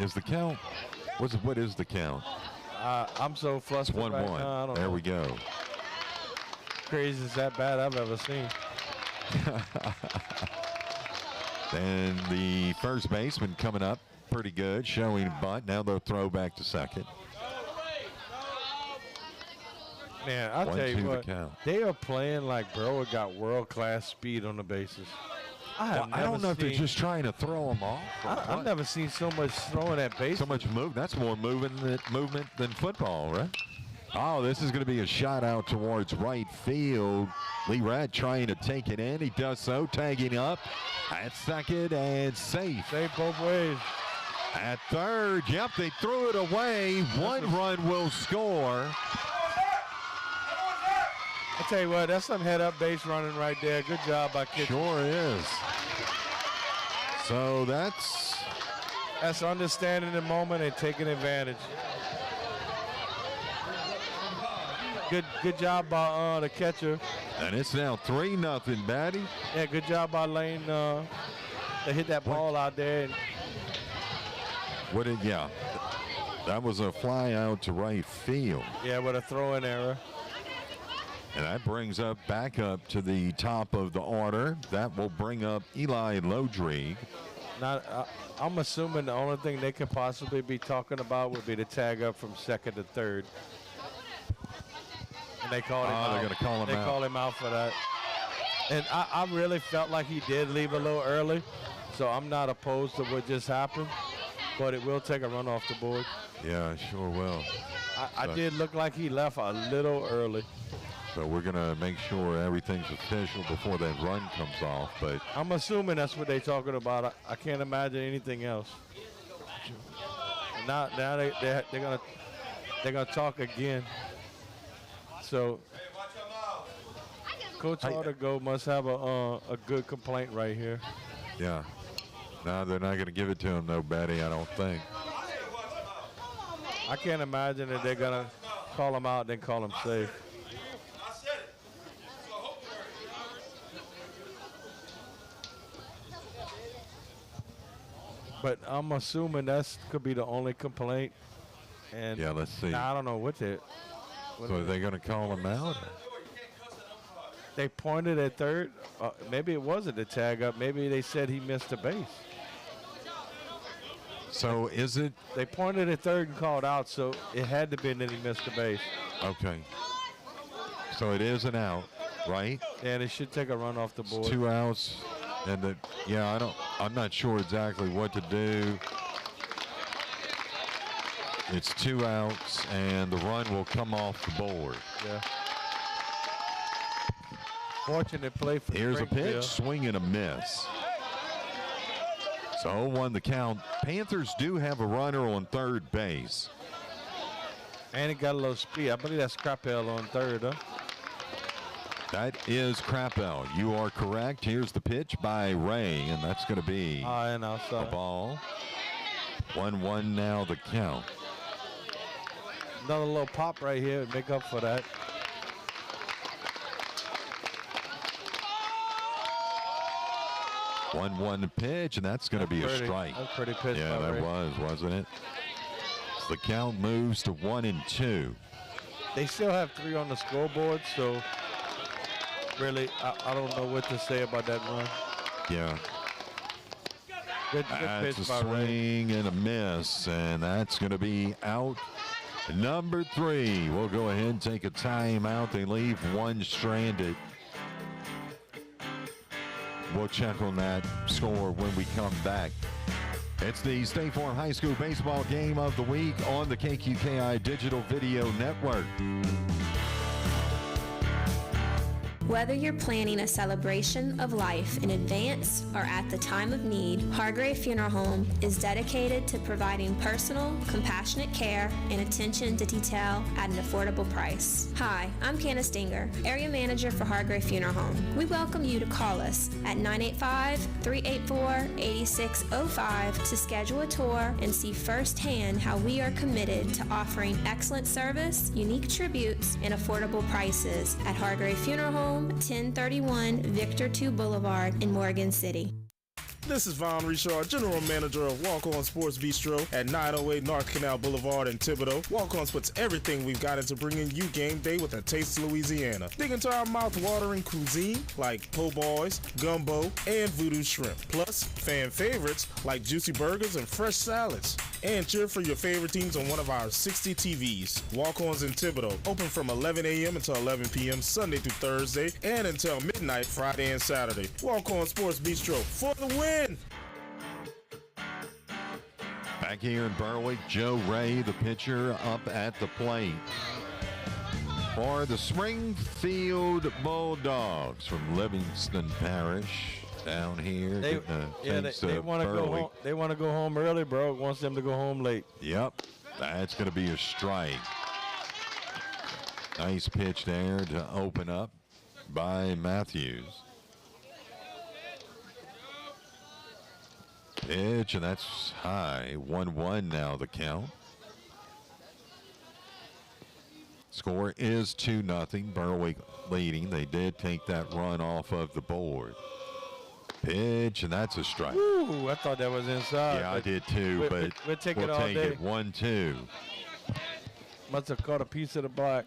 Is the count? What is the count? I'm so flustered. 1-1. Right now, I don't there know. we go. Craziest that bad I've ever seen. And the first baseman coming up pretty good, showing bunt. Now they'll throw back to second. Man, I'll tell you 1-2 what, the count. they are playing like Berwick got world-class speed on the bases. I don't know if they're just trying to throw them off. I've never seen so much throwing at base. So much move. That's more movement than football, right? Oh, this is going to be a shot out towards right field. Lee Ratt trying to take it in. He does so, tagging up at second and safe. Safe both ways. At third, yep, they threw it away. One run will score. I tell you what, that's some head-up base running right there. Good job by Kitchen. Sure is. So that's understanding the moment and taking advantage. Good job by the catcher. And it's now 3-0, Batty. Yeah, good job by Lane. They hit that ball out there. Yeah, that was a fly out to right field. Yeah, with a throw-in error. And that brings up back up to the top of the order. That will bring up Eli Lodrig. I'm assuming the only thing they could possibly be talking about would be the tag up from second to third. And they called him out. They're going to call him out. They called him out for that. And I really felt like he did leave a little early, so I'm not opposed to what just happened, but it will take a run off the board. Yeah, sure will. I did look like he left a little early. So we're going to make sure everything's official before that run comes off. But I'm assuming that's what they're talking about. I can't imagine anything else. Now they're gonna talk again. So Coach Artigo must have a good complaint right here. yeah, no, they're not going to give it to him, though, Betty. I don't think. I can't imagine that they're gonna call him out and then call him safe. But I'm assuming that's could be the only complaint. And Yeah, let's see. I don't know what they. So are they going to call him out? They pointed at third. Maybe it wasn't a tag up. Maybe they said he missed a base. So is it? They pointed at third and called out, so it had to be that he missed a base. Okay. So it is an out, right? And it should take a run off the board. 2 outs, and I'm not sure exactly what to do. It's 2 outs, and the run will come off the board. Yeah. Fortunate play for Here's a Springfield. pitch, swing and a miss. So 0-1 the count. Panthers do have a runner on third base. And he got a little speed. I believe that's Crapel on third, huh? That is Crapel. You are correct. Here's the pitch by Ray, and that's going to be and a ball. 1-1 now the count. Another little pop right here to make up for that. One pitch, and that's going to be a strike. That's pretty pitch. Yeah, that was, wasn't it? So the count moves to 1-2. They still have 3 on the scoreboard, so really, I don't know what to say about that run. Yeah. Good That's pitch a by Ray. swing and a miss, and that's going to be out number 3. We'll go ahead and take a timeout. They leave one stranded. We'll check on that score when we come back. It's the State Farm High School Baseball Game of the Week on the KQKI Digital Video Network. Whether you're planning a celebration of life in advance or at the time of need, Hargrave Funeral Home is dedicated to providing personal, compassionate care and attention to detail at an affordable price. Hi, I'm Candace Dinger, Area Manager for Hargrave Funeral Home. We welcome you to call us at 985-384-8605 to schedule a tour and see firsthand how we are committed to offering excellent service, unique tributes, and affordable prices at Hargrave Funeral Home, 1031 Victor 2 Boulevard in Morgan City. This is Von Richard, General Manager of Walk-On Sports Bistro at 908 North Canal Boulevard in Thibodaux. Walk-Ons puts everything we've got into bringing you game day with a taste of Louisiana. Dig into our mouth-watering cuisine like po' boys, gumbo, and voodoo shrimp. Plus, fan favorites like juicy burgers and fresh salads. And cheer for your favorite teams on one of our 60 TVs. Walk-Ons in Thibodaux, open from 11 a.m. until 11 p.m. Sunday through Thursday, and until midnight Friday and Saturday. Walk-On Sports Bistro for the win! Back here in Berwick, Joe Ray, the pitcher, up at the plate for the Springfield Bulldogs from Livingston Parish down here. They want to go home. They want to go home early, bro. Wants them to go home late. Yep, that's going to be a strike. Nice pitch there to open up by Matthews. Pitch, and that's high. 1-1 now the count. Score is 2-0. Berwick leading. They did take that run off of the board. Pitch, and that's a strike. Ooh, I thought that was inside. Yeah, I did too, but we'll take we'll it all take day. it 1-2. Must have caught a piece of the black.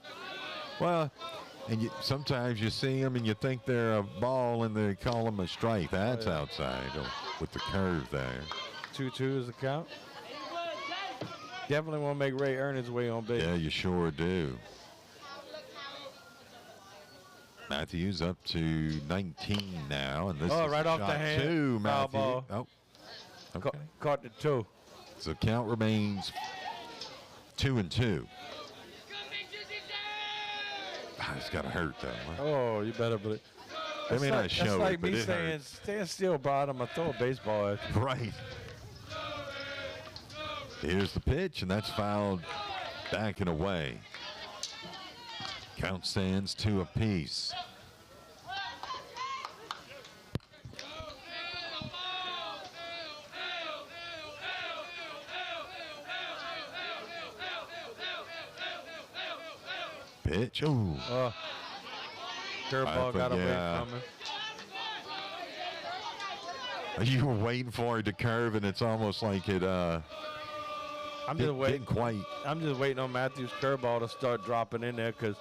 Well, and sometimes you see them and you think they're a ball and they call them a strike. That's outside with the curve there. 2-2 is the count. Definitely want to make Ray earn his way on base. Yeah, you sure do. Matthews up to 19 now, and this is right a off shot the hand. to Foul Matthews. ball. Oh, okay. Caught the toe. So count remains 2-2. It's got to hurt though. Oh, you better believe. I mean, I show that's like it, but me it saying, hurts. stand still, bottom. I throw a baseball at you. Right. Here's the pitch, and that's fouled back and away. Count stands 2 apiece. Pitch. Ooh. Curveball got away from him. You were waiting for it to curve, and it's almost like it didn't quite. I'm just waiting on Matthews' curveball to start dropping in there because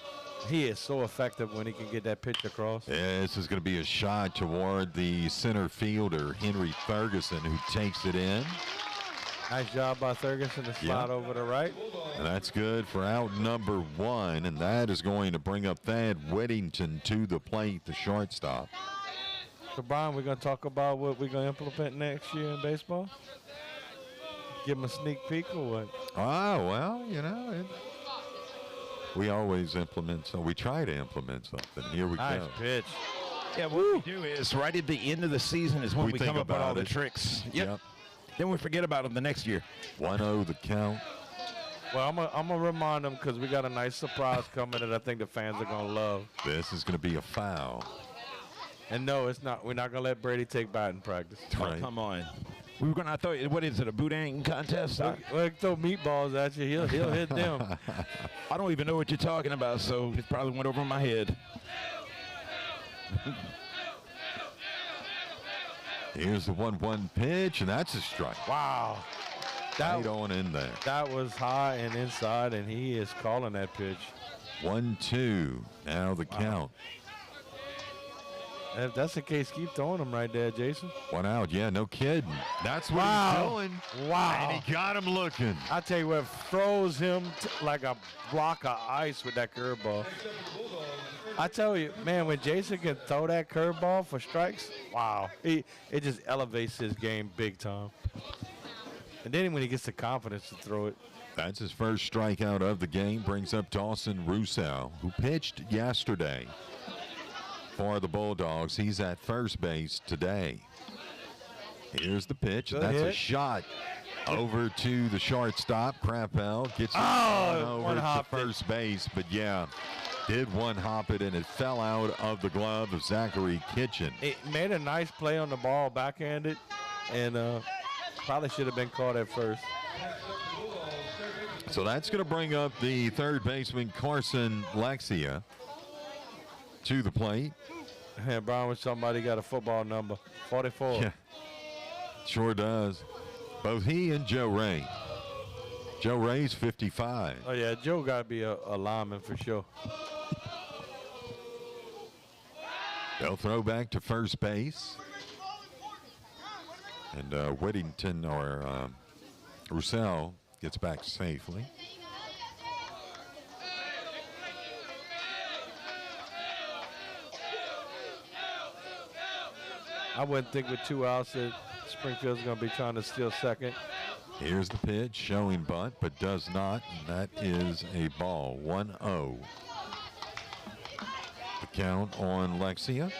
he is so effective when he can get that pitch across. Yeah, this is going to be a shot toward the center fielder, Henry Ferguson, who takes it in. Nice job by Ferguson to slide over to right. And that's good for out number 1, and that is going to bring up Thad Whittington to the plate, the shortstop. So, Brian, we're going to talk about what we're going to implement next year in baseball? Give him a sneak peek or what? Well, we always implement, so we try to implement something. Here we Nice go. pitch. Yeah, what we do is right at the end of the season is when we think come up with all about the it. tricks. Yep. Then we forget about them the next year. 1-0 the count. Well, I'm going to remind them because we got a nice surprise coming that I think the fans are going to love. This is going to be a foul. And no, it's not. We're not going to let Brady take batting practice. Right. Come on. We were going to throw, what is it, a boudin contest? We'll throw meatballs at you. He'll hit them. I don't even know what you're talking about, so it probably went over my head. Here's the 1-1 pitch, and that's a strike. Wow. Right on in there. That was high and inside, and he is calling that pitch. 1-2. Now the count. If that's the case, keep throwing them right there, Jason. One out, yeah, no kidding. That's what he's doing. Wow. And he got him looking. I tell you what, throws him like a block of ice with that curveball. I tell you, man, when Jason can throw that curveball for strikes, wow. It just elevates his game big time. And then when he gets the confidence to throw it. That's his first strikeout of the game. Brings up Dawson Rousseau, who pitched yesterday for the Bulldogs. He's at first base today. Here's the pitch. Good That's hit. a shot over to the shortstop. Crappell gets it over one to hop first base, but yeah, did one hop it, and it fell out of the glove of Zachary Kitchen. It made a nice play on the ball, backhanded, and probably should have been caught at first. So that's going to bring up the third baseman, Carson Lexia, to the plate. Man, Brian, with somebody got a football number, 44. Yeah, sure does. Both he and Joe Ray. Joe Ray's 55. Oh, yeah, Joe got to be a lineman for sure. They'll throw back to first base. And Whittington or Roussel gets back safely. I wouldn't think with 2 outs that Springfield's going to be trying to steal second. Here's the pitch, showing bunt, but does not, and that is a ball. 1-0. The count on Lexia.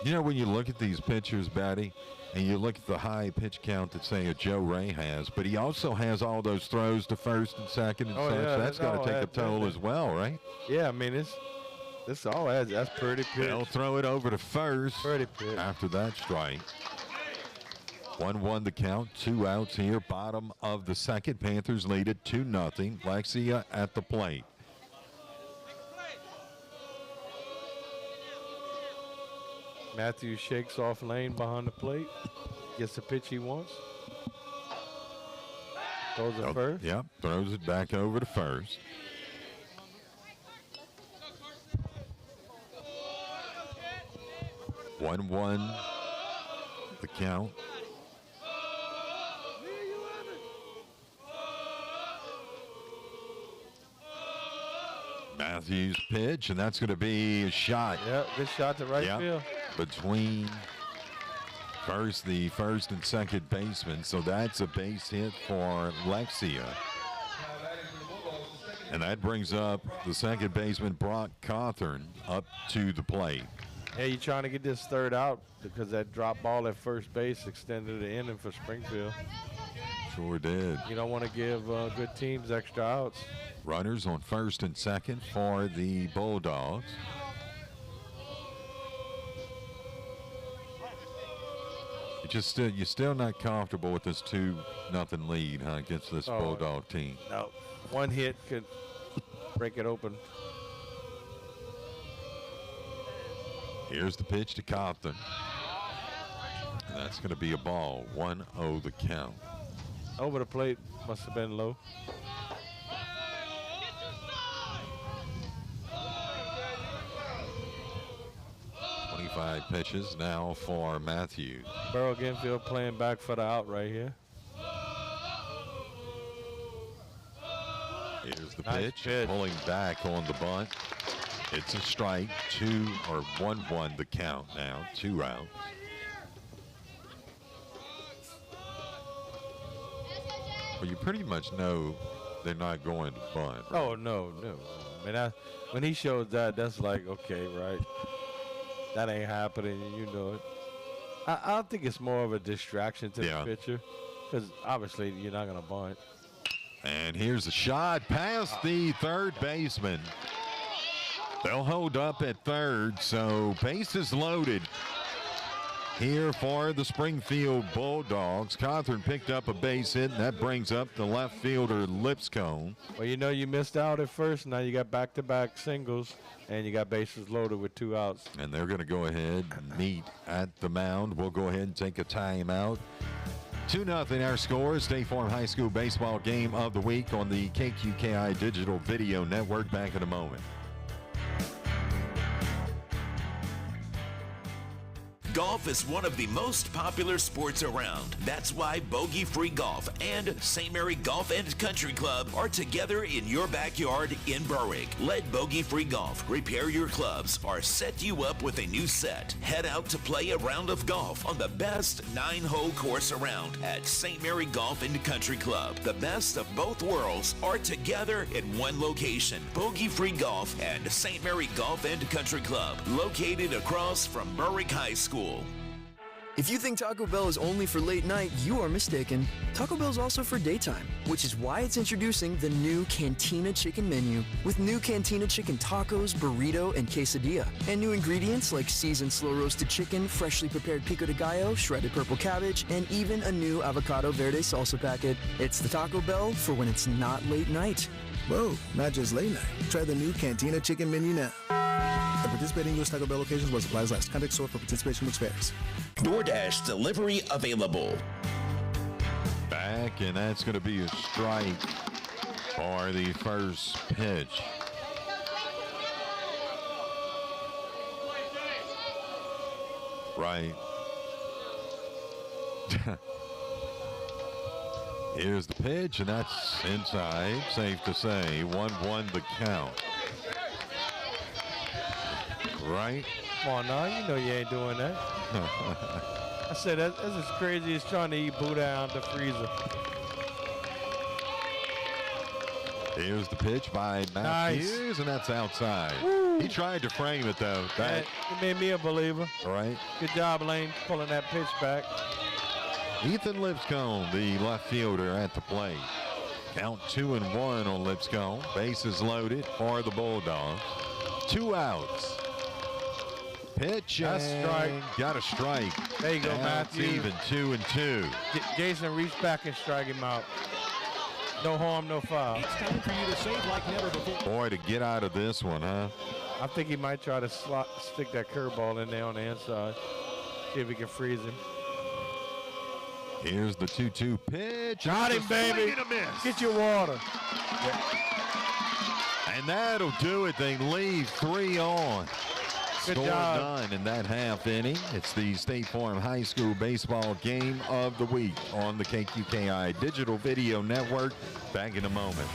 You know, when you look at these pitchers, Batty, and you look at the high pitch count that, say, a Joe Ray has, but he also has all those throws to first and second and such. Yeah, That's got to take a toll as well, right? Yeah, I mean, this all adds. That's pretty pitch. They'll throw it over to first Pretty pitch. after that strike. 1-1 the count, 2 outs here, bottom of the second. Panthers lead it 2-0. Lexia at the plate. Matthews shakes off lane behind the plate. Gets the pitch he wants. Throws it first. Yep, throws it back over to first. One, the count. Matthews pitch, and that's going to be a shot. Yeah, good shot to right field. Between the first and second baseman. So that's a base hit for Lexia. And that brings up the second baseman, Brock Cawthorn, up to the plate. Hey, you're trying to get this third out because that drop ball at first base extended the inning for Springfield. Sure did. You don't want to give good teams extra outs. Runners on first and second for the Bulldogs. You're still not comfortable with this 2-0 lead, huh, against this Bulldog team. No, one hit could break it open. Here's the pitch to Compton. And that's going to be a ball. 1-0 the count. Over the plate must have been low. Pitches now for Matthews. Berwick infield playing back for the out right here. Here's the Nice pitch, pulling back on the bunt. It's a strike, 1-1 the count now, 2 outs. Well, you pretty much know they're not going to bunt. Right? Oh, no. I mean, when he shows that, that's like, okay, right. That ain't happening, and you know it. I don't think it's more of a distraction to the pitcher, because obviously you're not going to bunt. And here's a shot past the third baseman. They'll hold up at third, so bases loaded here for the Springfield Bulldogs. Cawthorn picked up a base hit, and that brings up the left fielder Lipscomb. Well, you know you missed out at first. Now you got back-to-back singles, and you got bases loaded with 2 outs. And they're going to go ahead and meet at the mound. We'll go ahead and take a timeout. 2-0 our score. State Farm High School baseball game of the week on the KQKI Digital Video Network. Back in a moment. Golf is one of the most popular sports around. That's why Bogey Free Golf and St. Mary Golf and Country Club are together in your backyard in Berwick. Let Bogey Free Golf repair your clubs or set you up with a new set. Head out to play a round of golf on the best 9-hole course around at St. Mary Golf and Country Club. The best of both worlds are together in one location. Bogey Free Golf and St. Mary Golf and Country Club, located across from Berwick High School. If you think Taco Bell is only for late night, you are mistaken. Taco Bell is also for daytime, which is why it's introducing the new Cantina Chicken menu with new Cantina Chicken tacos, burrito, and quesadilla. And new ingredients like seasoned slow-roasted chicken, freshly prepared pico de gallo, shredded purple cabbage, and even a new avocado verde salsa packet. It's the Taco Bell for when it's not late night. Whoa, not just late night. Try the new Cantina Chicken menu now. At participating U.S. Taco Bell locations was supplies last. Contact store for participation which varies. DoorDash delivery available. Back, and that's going to be a strike for the first pitch. Right. Here's the pitch, and that's inside. Safe to say, 1-1 the count. Right. Come on now, you know you ain't doing that. I said that's as crazy as trying to eat Buddha out the freezer. Here's the pitch by Matthews, Nice. and that's outside. Woo. He tried to frame it, though. It made me a believer. Right. Good job, Lane, pulling that pitch back. Ethan Lipscomb, the left fielder, at the plate. Count 2-1 on Lipscomb. Bases loaded for the Bulldogs. 2 outs. Pitch. That's a strike. Got a strike. There you go, Now Matthew. It's even 2-2. Jason reached back and strike him out. No harm, no foul. It's time for you to save like never before. Boy, to get out of this one, huh? I think he might try to stick that curveball in there on the inside. See if he can freeze him. Here's the 2-2 pitch. Got him, baby. And a miss. Get your water. And that'll do it. They leave 3 on. Good Score job. done in that half inning. It's the State Farm High School Baseball Game of the Week on the KQKI Digital Video Network. Back in a moment.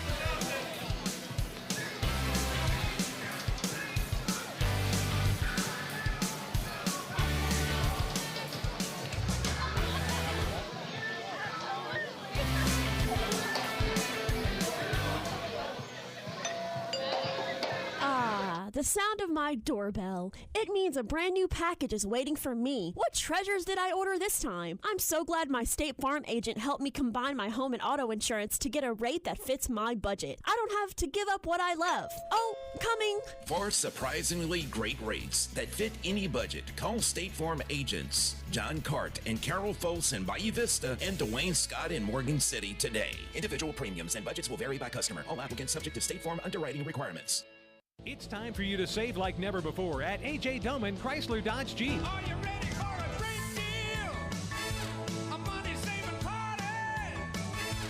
The sound of my doorbell. It means a brand new package is waiting for me. What treasures did I order this time? I'm so glad my State Farm agent helped me combine my home and auto insurance to get a rate that fits my budget. I don't have to give up what I love. Oh, coming. For surprisingly great rates that fit any budget, call State Farm agents John Cart and Carol Folse in Bayou Vista and Dwayne Scott in Morgan City today. Individual premiums and budgets will vary by customer. All applicants subject to State Farm underwriting requirements. It's time for you to save like never before at A.J. Doman Chrysler Dodge Jeep. Are you ready for a great deal? A money-saving party.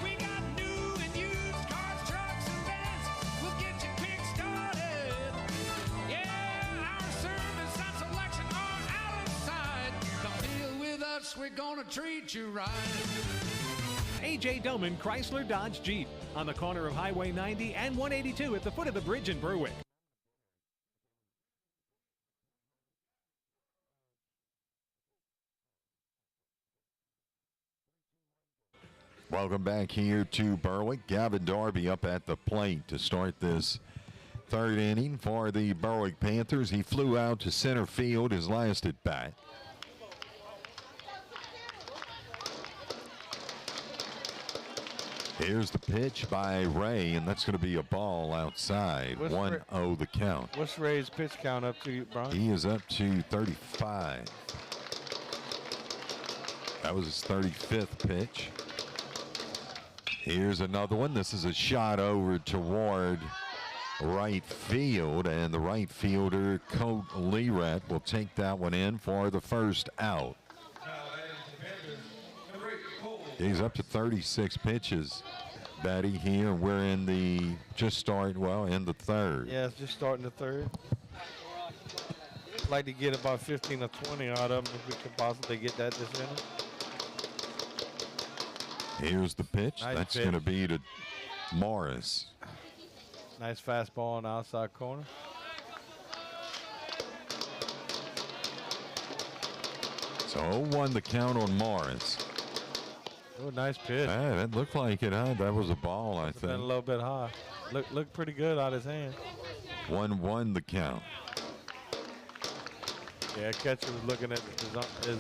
We got new and used cars, trucks, and vans. We'll get you quick-started. Yeah, our service and selection are out of sight. Come deal with us, we're gonna treat you right. A.J. Doman Chrysler Dodge Jeep on the corner of Highway 90 and 182 at the foot of the bridge in Berwick. Welcome back here to Berwick. Gavin Darby up at the plate to start this third inning for the Berwick Panthers. He flew out to center field his last at bat. Here's the pitch by Ray, and that's going to be a ball outside. 1-0 the count. What's Ray's pitch count up to, Brian? He is up to 35. That was his 35th pitch. Here's another one. This is a shot over toward right field, and the right fielder, Colt Lerat, will take that one in for the first out. He's up to 36 pitches, Betty, here. We're in the in the third. Yeah, it's just starting the third. like to get about 15 or 20 out of them if we could possibly get that this inning. Here's the pitch. Nice That's pitch. going to be to Morris. Nice fastball on the outside corner. So 0-1 the count on Morris. Oh, nice pitch. Yeah, that looked like it, huh? That was a ball, I Been a think. little bit high. Looked pretty good out of his hand. 1-1 the count. Yeah, catcher was looking at his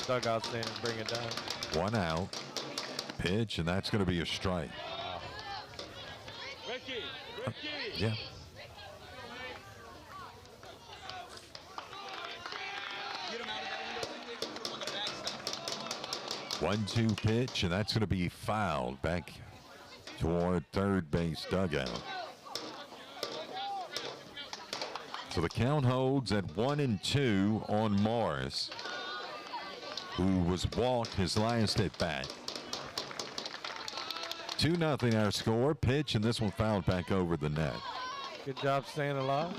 dugout saying bring it down. 1 out. Pitch, and that's going to be a strike. Yeah. One-two pitch, and that's going to be fouled back toward third base dugout. So the count holds at 1-2 on Morris, who was walked his last at bat. 2-0 our score. Pitch, and this one fouled back over the net. Good job staying alive.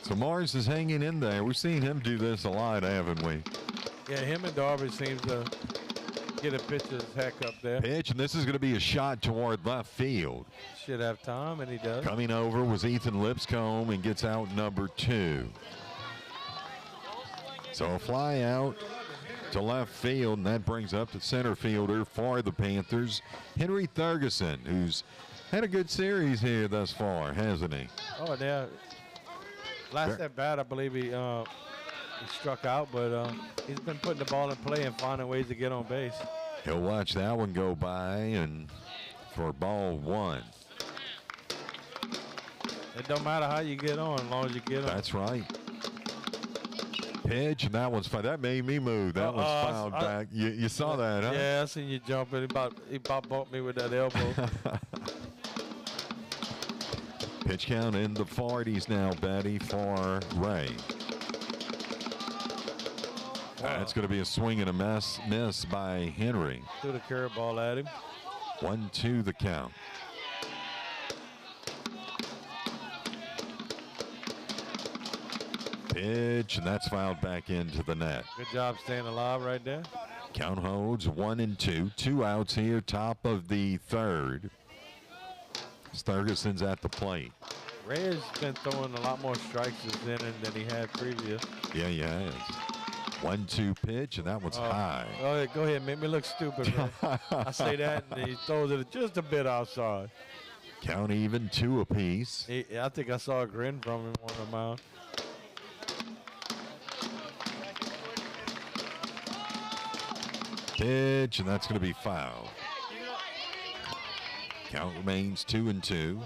So Morris is hanging in there. We've seen him do this a lot, haven't we? Yeah, him and Darby seems to get a pitcher's heck up there. Pitch, and this is going to be a shot toward left field. Should have time, and he does. Coming over was Ethan Lipscomb and gets out number 2. So a fly out to left field, and that brings up the center fielder for the Panthers, Henry Thurgeson, who's had a good series here thus far, hasn't he? Oh, yeah. Last at bat, I believe he struck out, but he's been putting the ball in play and finding ways to get on base. He'll watch that one go by, and for ball 1. It don't matter how you get on, as long as you get on. That's right. Pitch, and that one's fine. That made me move. That was fouled back. You saw that, huh? Yeah, I seen you jumping. He about bumped me with that elbow. Pitch count in the 40s now, Betty, for Ray. That's going to be a swing and a miss by Henry. Threw the curveball at him. 1-2 the count. Pitch, and that's fouled back into the net. Good job staying alive right there. Count holds 1-2. 2 outs here, top of the third. Thurgeson's at the plate. Ray has been throwing a lot more strikes this inning than he had previous. Yeah, he has. 1-2 pitch, and that one's high. Oh, go ahead, make me look stupid, man. I say that, and he throws it just a bit outside. Count even, 2 apiece. I think I saw a grin from him on the mound. Pitch, and that's going to be fouled. Count remains 2-2.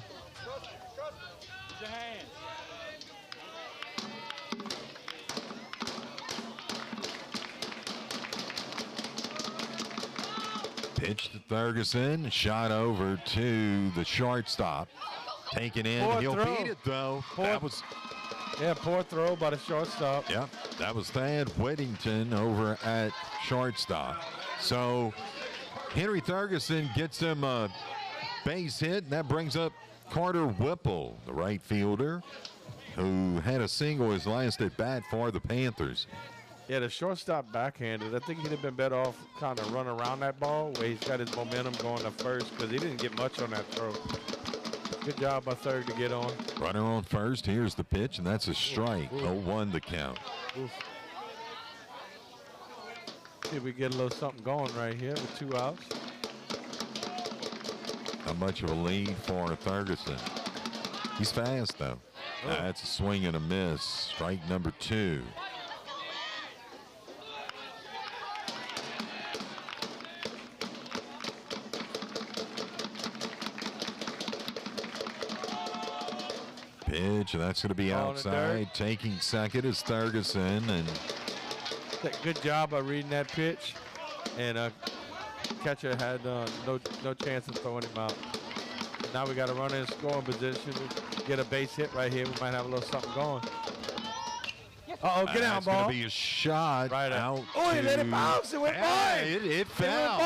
Pitch to Thurgeson, shot over to the shortstop. Taken in, Poor he'll throw. beat it though. Poor throw by the shortstop. Yep, that was Thad Whittington over at shortstop. So Henry Thurgeson gets him a base hit, and that brings up Carter Whipple, the right fielder, who had a single his last at bat for the Panthers. Yeah, the shortstop backhanded. I think he'd have been better off kind of run around that ball where he's got his momentum going to first because he didn't get much on that throw. Good job by third to get on. Runner on first. Here's the pitch, and that's a strike. 0-1 the count. Oof. See if we get a little something going right here with 2 outs. Not much of a lead for Thurgeson. He's fast, though. That's a swing and a miss. Strike number 2. Pitch, and that's going to be outside. Taking second is Thurgeson, and good job by reading that pitch, and catcher had no chance of throwing him out. Now we got to run in scoring position. Get a base hit right here. We might have a little something going. Uh-oh, get out, ball. It's going to be a shot right out. Oh, he let it bounce. It went by. It fell.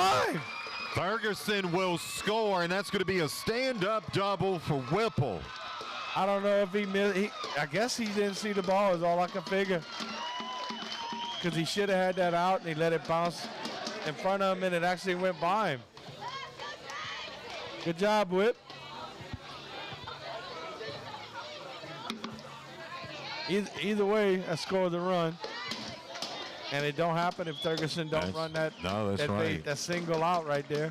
Thurgeson will score, and that's going to be a stand-up double for Whipple. I don't know if he missed. I guess he didn't see the ball is all I can figure. Because he should have had that out and he let it bounce in front of him and it actually went by him. Good job, Whip. Either way, I scored the run. And it don't happen if Ferguson don't run that, that single out right there.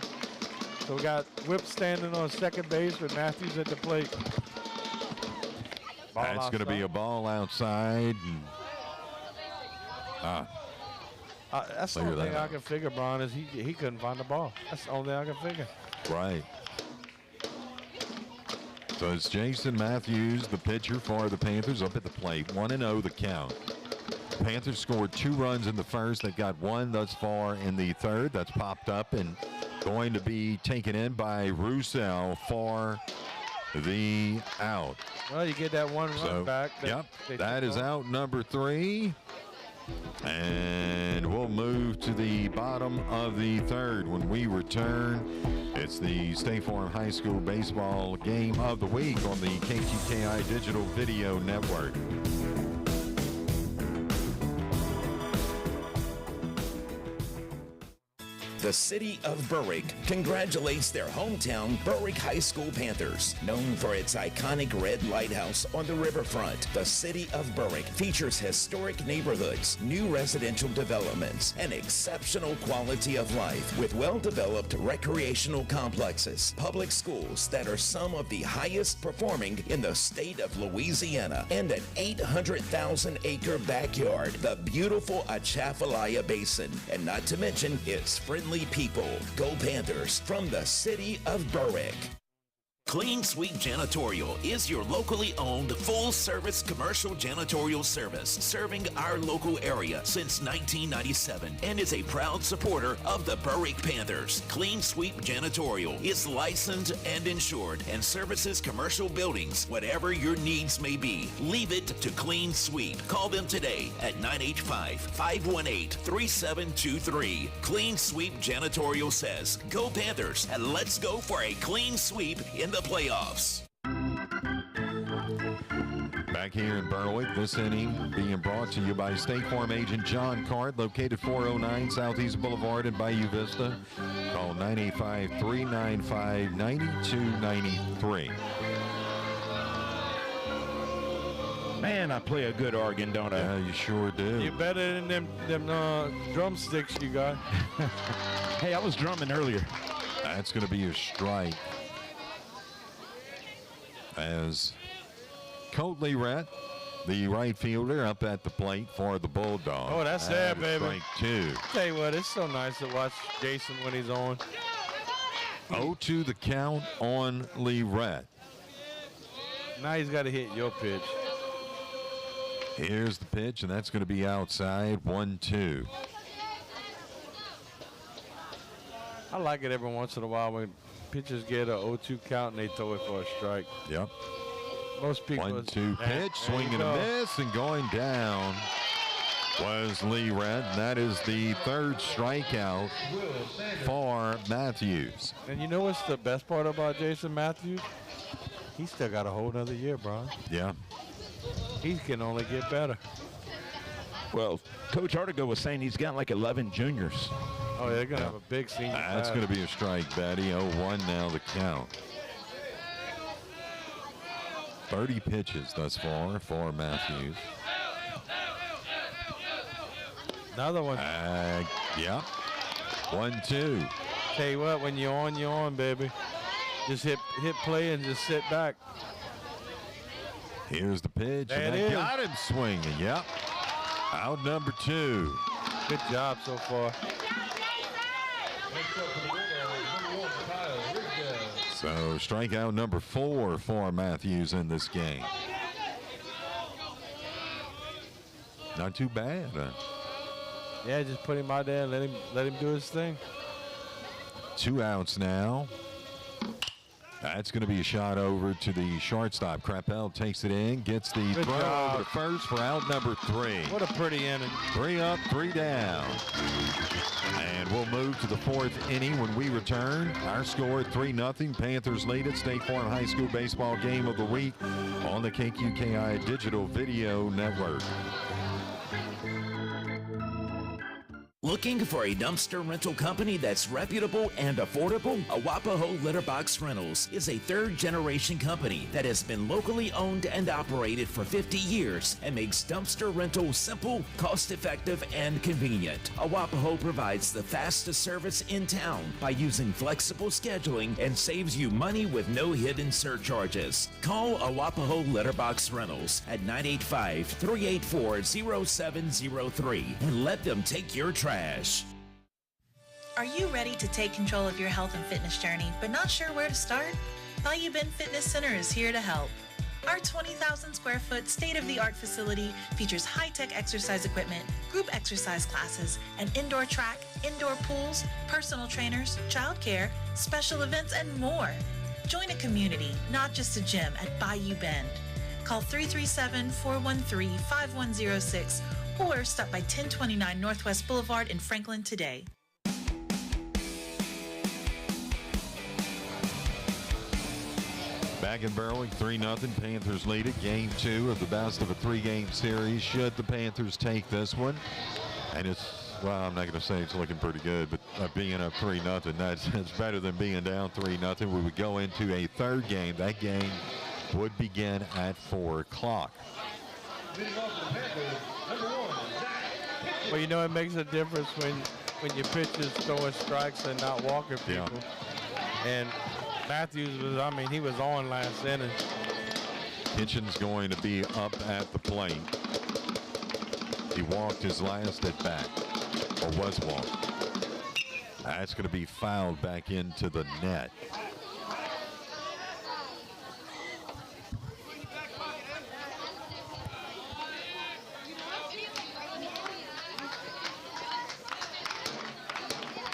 So we got Whip standing on second base with Matthews at the plate. That's going to be a ball outside. That's the only thing I can figure, Brian, is he couldn't find the ball. That's the only thing I can figure. Right. So it's Jason Matthews, the pitcher for the Panthers, up at the plate. 1-0 the count. Panthers scored 2 runs in the first. They've got 1 thus far in the third. That's popped up and going to be taken in by Roussel for the out. Well, you get that 1 run back. That is out number 3. And we'll move to the bottom of the third. When we return, it's the State Farm High School Baseball Game of the Week on the KTKI Digital Video Network. The city of Berwick congratulates their hometown Berwick High School Panthers. Known for its iconic red lighthouse on the riverfront, the city of Berwick features historic neighborhoods, new residential developments, and exceptional quality of life with well-developed recreational complexes, public schools that are some of the highest performing in the state of Louisiana, and an 800,000-acre backyard, the beautiful Atchafalaya Basin, and not to mention its friendly people. Go Panthers from the city of Berwick. Clean Sweep Janitorial is your locally owned full-service commercial janitorial service serving our local area since 1997 and is a proud supporter of the Berwick Panthers. Clean Sweep Janitorial is licensed and insured and services commercial buildings, whatever your needs may be. Leave it to Clean Sweep. Call them today at 985-518-3723. Clean Sweep Janitorial says, go Panthers, and let's go for a clean sweep in the playoffs. Back here in Berwick, this inning being brought to you by State Farm agent John Cart, located 409 Southeast Boulevard in Bayou Vista. Call 985-395-9293. Man, I play a good organ, don't I? Yeah, you sure do. You're better than them drumsticks you got. Hey, I was drumming earlier. That's going to be a strike. As Colt Learett, the right fielder, up at the plate for the Bulldogs. Oh, that's there, baby. Strike 2. Tell you what, it's so nice to watch Jason when he's on. 0-2 the count on Learett. Now he's got to hit your pitch. Here's the pitch, and that's going to be outside. 1-2. I like it every once in a while when pitchers get a 0-2 count and they throw it for a strike. Yep. Most people. 1-2 pitch, swing and a miss, and going down was Learett. And that is the third strikeout for Matthews. And you know what's the best part about Jason Matthews? He's still got a whole nother year, Brian. Yeah. He can only get better. Well, Coach Artigo was saying he's got like 11 juniors. Oh, they're going to have a big senior That's going to be a strike, Betty. 0-1 now the count. 30 pitches thus far for Matthews. Another one. Yeah. 1-2. Tell you what, when you're on, baby. Just hit play and just sit back. Here's the pitch. There and it they is. got him swinging. Yep. Out number 2. Good job so far. So strikeout number 4 for Matthews in this game. Not too bad. Yeah, just put him out there and let him do his thing. 2 outs now. That's going to be a shot over to the shortstop. Krappel takes it in, gets the Good throw job. over to first for out number 3. What a pretty inning. 3 up, 3 down. And we'll move to the 4th inning when we return. Our score 3-0. Panthers lead at State Farm High School Baseball Game of the Week on the KQKI Digital Video Network. Looking for a dumpster rental company that's reputable and affordable? Awapaho Litter Box Rentals is a third-generation company that has been locally owned and operated for 50 years and makes dumpster rental simple, cost-effective, and convenient. Awapaho provides the fastest service in town by using flexible scheduling and saves you money with no hidden surcharges. Call Awapaho Litter Box Rentals at 985-384-0703 and let them take your trash. Are you ready to take control of your health and fitness journey, but not sure where to start? Bayou Bend Fitness Center is here to help. Our 20,000 square foot state-of-the-art facility features high-tech exercise equipment, group exercise classes, an indoor track, indoor pools, personal trainers, childcare, special events, and more. Join a community, not just a gym, at Bayou Bend. Call 337-413-5106 or stop by 1029 Northwest Boulevard in Franklin today. Back in Berwick, 3-0. Panthers lead it. Game 2 of the best of a 3-game series. Should the Panthers take this one? And it's, well, I'm not going to say it's looking pretty good, but being up 3-0, that's better than being down 3-0. We would go into a third game. That game would begin at 4 o'clock. Well, you know, it makes a difference when your pitchers throwing strikes and not walking people. Yeah. And Matthews was, I mean, he was on last inning. Kitchen's going to be up at the plate. He walked his last at bat, or was walked. That's going to be fouled back into the net.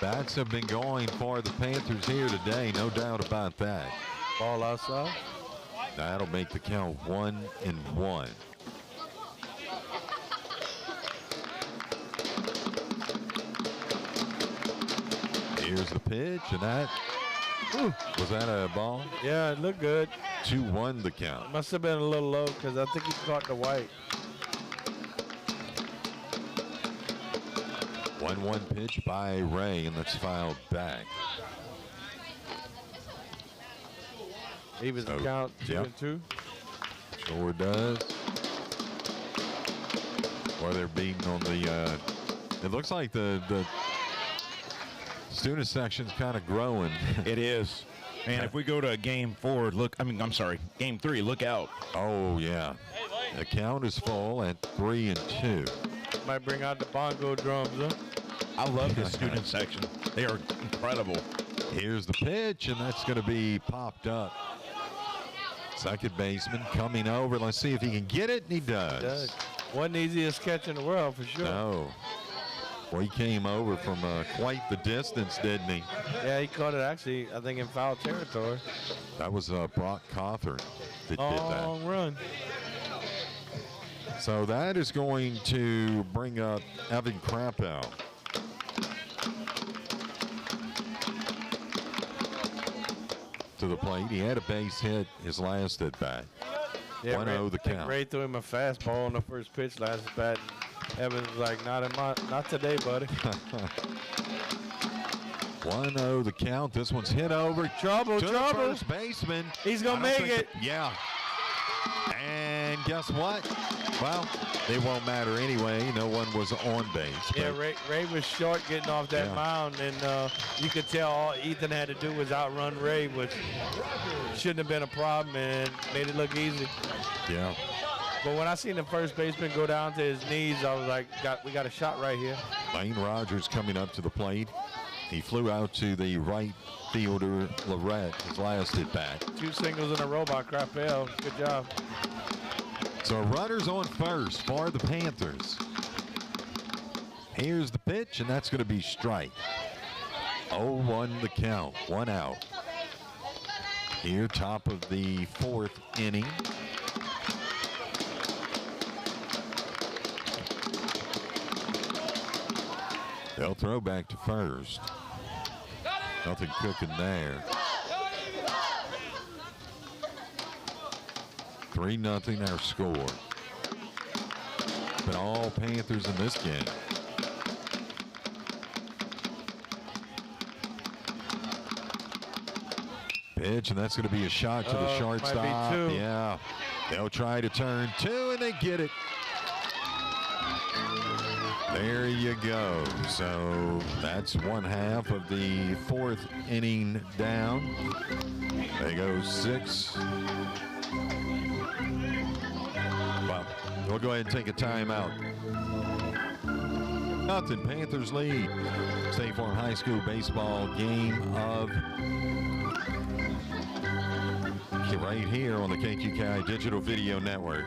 Bats have been going for the Panthers here today, no doubt about that. Ball outside. That'll make the count 1-1. Here's the pitch, and that, was that a ball? Yeah, it looked good. 2-1 the count. Must have been a little low because I think he caught the white. 1-1 pitch by Ray, and that's fouled back. Evens the count 2-2. Sure does. Or they're beating on the, it looks like the student section's kind of growing. It is. And if we go to game 4, game 3, look out. Oh, yeah. The count is full at 3-2. Might bring out the bongo drums, huh? I love the student section. They are incredible. Here's the pitch, and that's going to be popped up. Second baseman coming over. Let's see if he can get it, and he does. Wasn't the easiest catch in the world, for sure. No. Well, he came over from quite the distance, didn't he? Yeah, he caught it actually, I think, in foul territory. That was Brock Cawthorn that did that. Long run. So that is going to bring up Evan Krappel. To the plate. He had a base hit his last at bat. Yeah, 1-0 the count. Ray threw him a fastball on the first pitch last bat. Evans was like, not today, buddy. 1-0 the count. This one's hit over. Trouble. The first baseman. He's going to make it. Yeah. And guess what? Well, it won't matter anyway. No one was on base. Yeah, Ray was short getting off that mound, and you could tell all Ethan had to do was outrun Ray, which shouldn't have been a problem, and made it look easy. Yeah. But when I seen the first baseman go down to his knees, I was like, we got a shot right here. Lane Rogers coming up to the plate. He flew out to the right fielder, Lorette, his last at bat. 2 singles in a row by Krappel. Good job. So runners on first for the Panthers. Here's the pitch, and that's going to be strike. 0-1 the count, 1 out. Here, top of the 4th inning. They'll throw back to first. Nothing cooking there. 3-0 our score. Been all Panthers in this game. Pitch, and that's going to be a shot to the shortstop. Yeah, they'll try to turn 2, and they get it. There you go. So that's 1/2 of the 4th inning down. They go 6. Well, we'll go ahead and take a timeout. Nothing. Panthers lead. State Farm High School baseball game of right here on the KQKI Digital Video Network.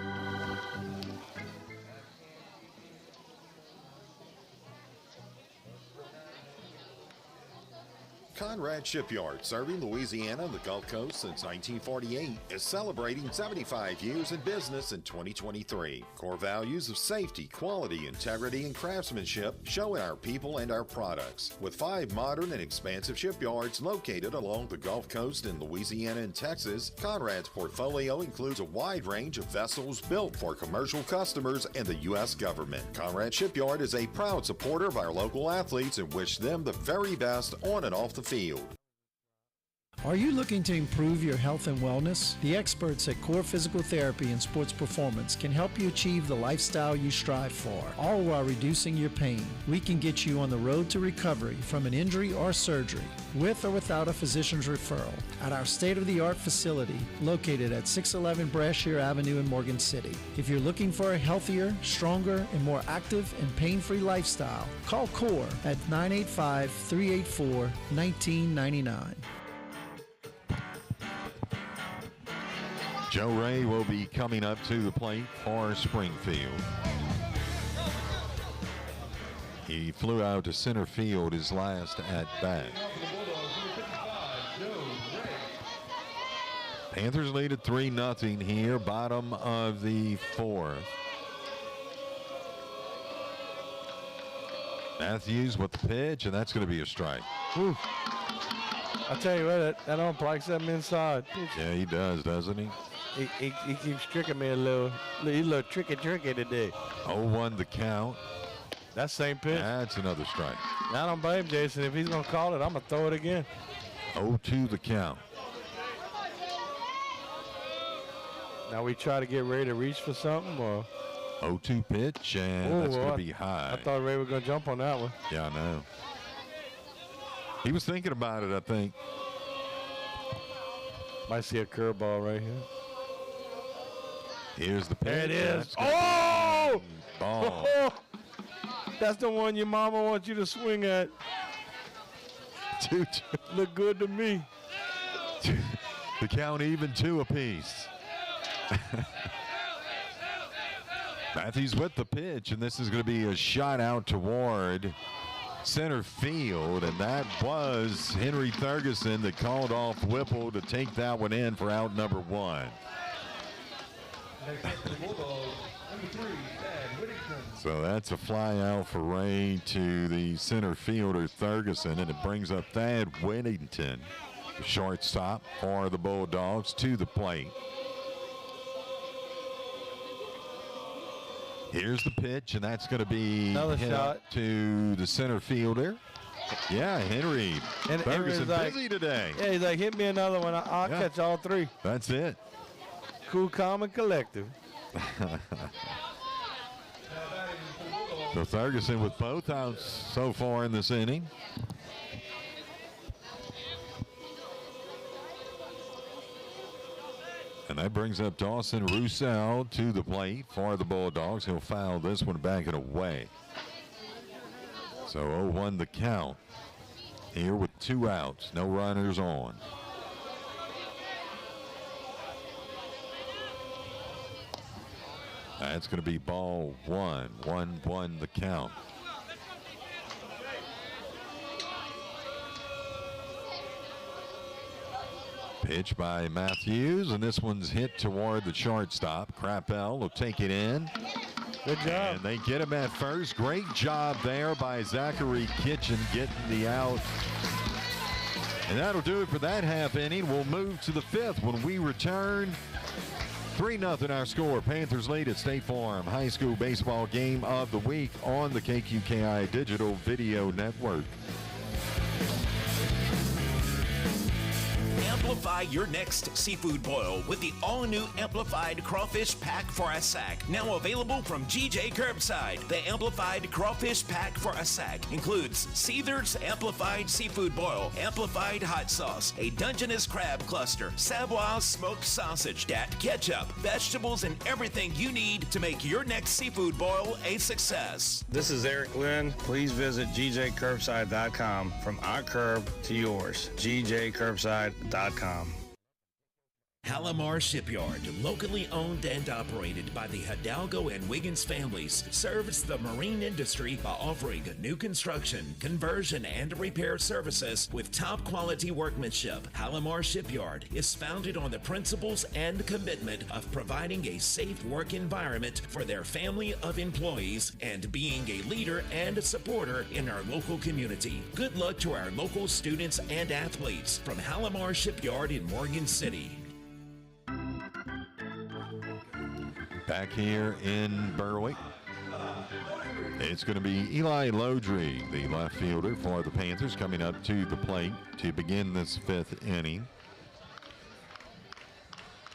Conrad Shipyard, serving Louisiana and the Gulf Coast since 1948, is celebrating 75 years in business in 2023. Core values of safety, quality, integrity, and craftsmanship show in our people and our products. With 5 modern and expansive shipyards located along the Gulf Coast in Louisiana and Texas, Conrad's portfolio includes a wide range of vessels built for commercial customers and the U.S. government. Conrad Shipyard is a proud supporter of our local athletes and wish them the very best on and off the field. Are you looking to improve your health and wellness? The experts at Core Physical Therapy and Sports Performance can help you achieve the lifestyle you strive for, all while reducing your pain. We can get you on the road to recovery from an injury or surgery, with or without a physician's referral, at our state-of-the-art facility located at 611 Brashear Avenue in Morgan City. If you're looking for a healthier, stronger, and more active and pain-free lifestyle, call Core at 985-384-1999. Joe Ray will be coming up to the plate for Springfield. He flew out to center field his last at bat. Panthers lead at 3-0 here, bottom of the 4th. Matthews with the pitch, and that's going to be a strike. Whew. I tell you what, that umpire likes something inside. Yeah, he does, doesn't he? He keeps tricking me a little tricky today. 0-1 the count. That same pitch. That's another strike. I don't blame Jason. If he's going to call it, I'm going to throw it again. 0-2 the count. Now we try to get Ray to reach for something, or? 0-2 pitch, and that's going to be high. I thought Ray was going to jump on that one. Yeah, I know. He was thinking about it, I think. Might see a curveball right here. Here's the pitch. There it is. Oh! Ball. That's the one your mama wants you to swing at. Look good to me. The count even 2 apiece. Matthews with the pitch, and this is going to be a shot out toward center field, and that was Henry Ferguson that called off Whipple to take that one in for out number 1. So that's a fly out for Ray to the center fielder Ferguson, and it brings up Thad Whittington, the shortstop for the Bulldogs, to the plate. Here's the pitch, and that's going to be another shot to the center fielder. Yeah, Henry Ferguson busy today. Yeah, he's like, hit me another one. I'll catch all 3. That's it. Cool, calm, and collective. So Ferguson with both outs so far in this inning. And that brings up Dawson Roussel to the plate for the Bulldogs. He'll foul this one back and away. So 0-1 the count here with 2 outs, no runners on. That's going to be ball 1, 1-1 the count. Pitch by Matthews, and this one's hit toward the shortstop. Crappell will take it in. Good job. And they get him at first. Great job there by Zachary Kitchen getting the out. And that'll do it for that half inning. We'll move to the fifth when we return. 3-0 our score. Panthers lead at State Farm High School Baseball Game of the Week on the KQKI Digital Video Network. Amplify your next seafood boil with the all-new Amplified Crawfish Pack for a Sack. Now available from GJ Curbside. The Amplified Crawfish Pack for a Sack includes Seether's Amplified Seafood Boil, Amplified Hot Sauce, a Dungeness Crab Cluster, Savoy Smoked Sausage, dat ketchup, vegetables, and everything you need to make your next seafood boil a success. This is Eric Lynn. Please visit GJCurbside.com. From our curb to yours. GJCurbside.com. Halamar Shipyard, locally owned and operated by the Hidalgo and Wiggins families, serves the marine industry by offering new construction, conversion, and repair services with top quality workmanship. Halamar Shipyard is founded on the principles and commitment of providing a safe work environment for their family of employees and being a leader and supporter in our local community. Good luck to our local students and athletes from Halamar Shipyard in Morgan City. Back here in Berwick, it's going to be Eli Lodry, the left fielder for the Panthers, coming up to the plate to begin this fifth inning.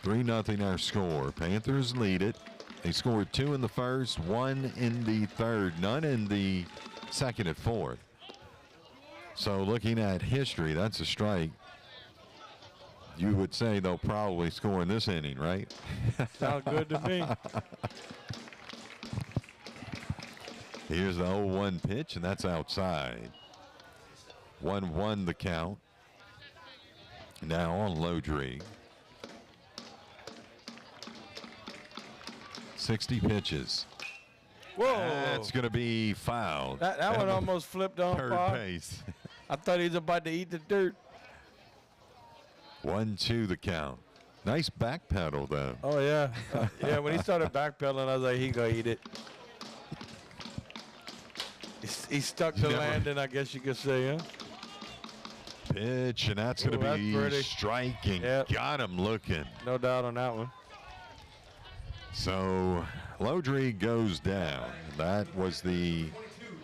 3-0 our score. Panthers lead it. They scored 2 in the first, 1 in the third, none in the second and fourth. So looking at history, that's a strike. You would say they'll probably score in this inning, right? Sounds good to me. Here's the 0-1 pitch, and that's outside. 1-1 the count. Now on Lodry. 60 pitches. Whoa. That's going to be fouled. That one almost flipped on third base. I thought he was about to eat the dirt. 1-2 the count. Nice back pedal, though. Oh, yeah. Yeah, when he started backpedaling, I was like, he going to eat it. He stuck to landing, I guess you could say, huh? Pitch, and that's going to be striking. Yep. Got him looking. No doubt on that one. So Lodry goes down. That was the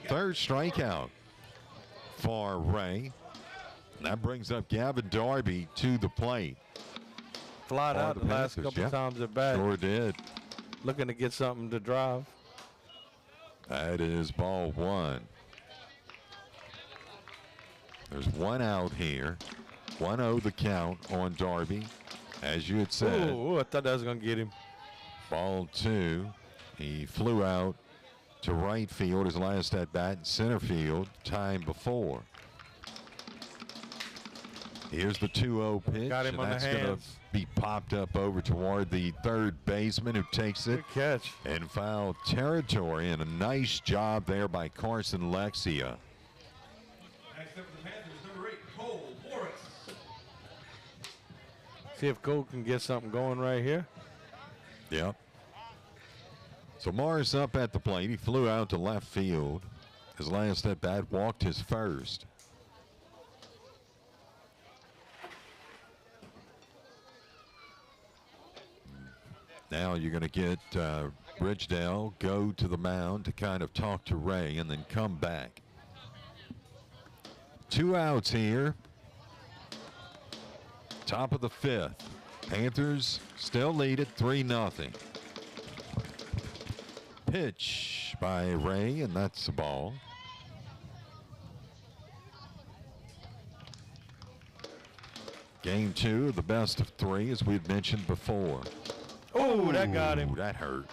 third strikeout for Ray. And that brings up Gavin Darby to the plate. Flied out the last couple times at bat. Sure did. Looking to get something to drive. That is ball one. There's one out here. 1-0 the count on Darby, as you had said. Ooh, I thought that was going to get him. Ball two. He flew out to right field his last at bat in center field time before. Here's the 2-0 pitch. Got him on that's the going to hands. be popped up over toward the third baseman who takes it. Good catch. In foul territory, and a nice job there by Carson Lexia. Next up for the Panthers, number 8, Cole Morris. See if Cole can get something going right here. Yep. So Morris up at the plate. He flew out to left field. His last at bat, walked his first. Now you're going to get Bridgedale go to the mound to kind of talk to Ray and then come back. 2 outs here. Top of the fifth. Panthers still lead it 3-0. Pitch by Ray, and that's the ball. Game 2 of the best of 3, as we had mentioned before. Oh, that got him. That hurt.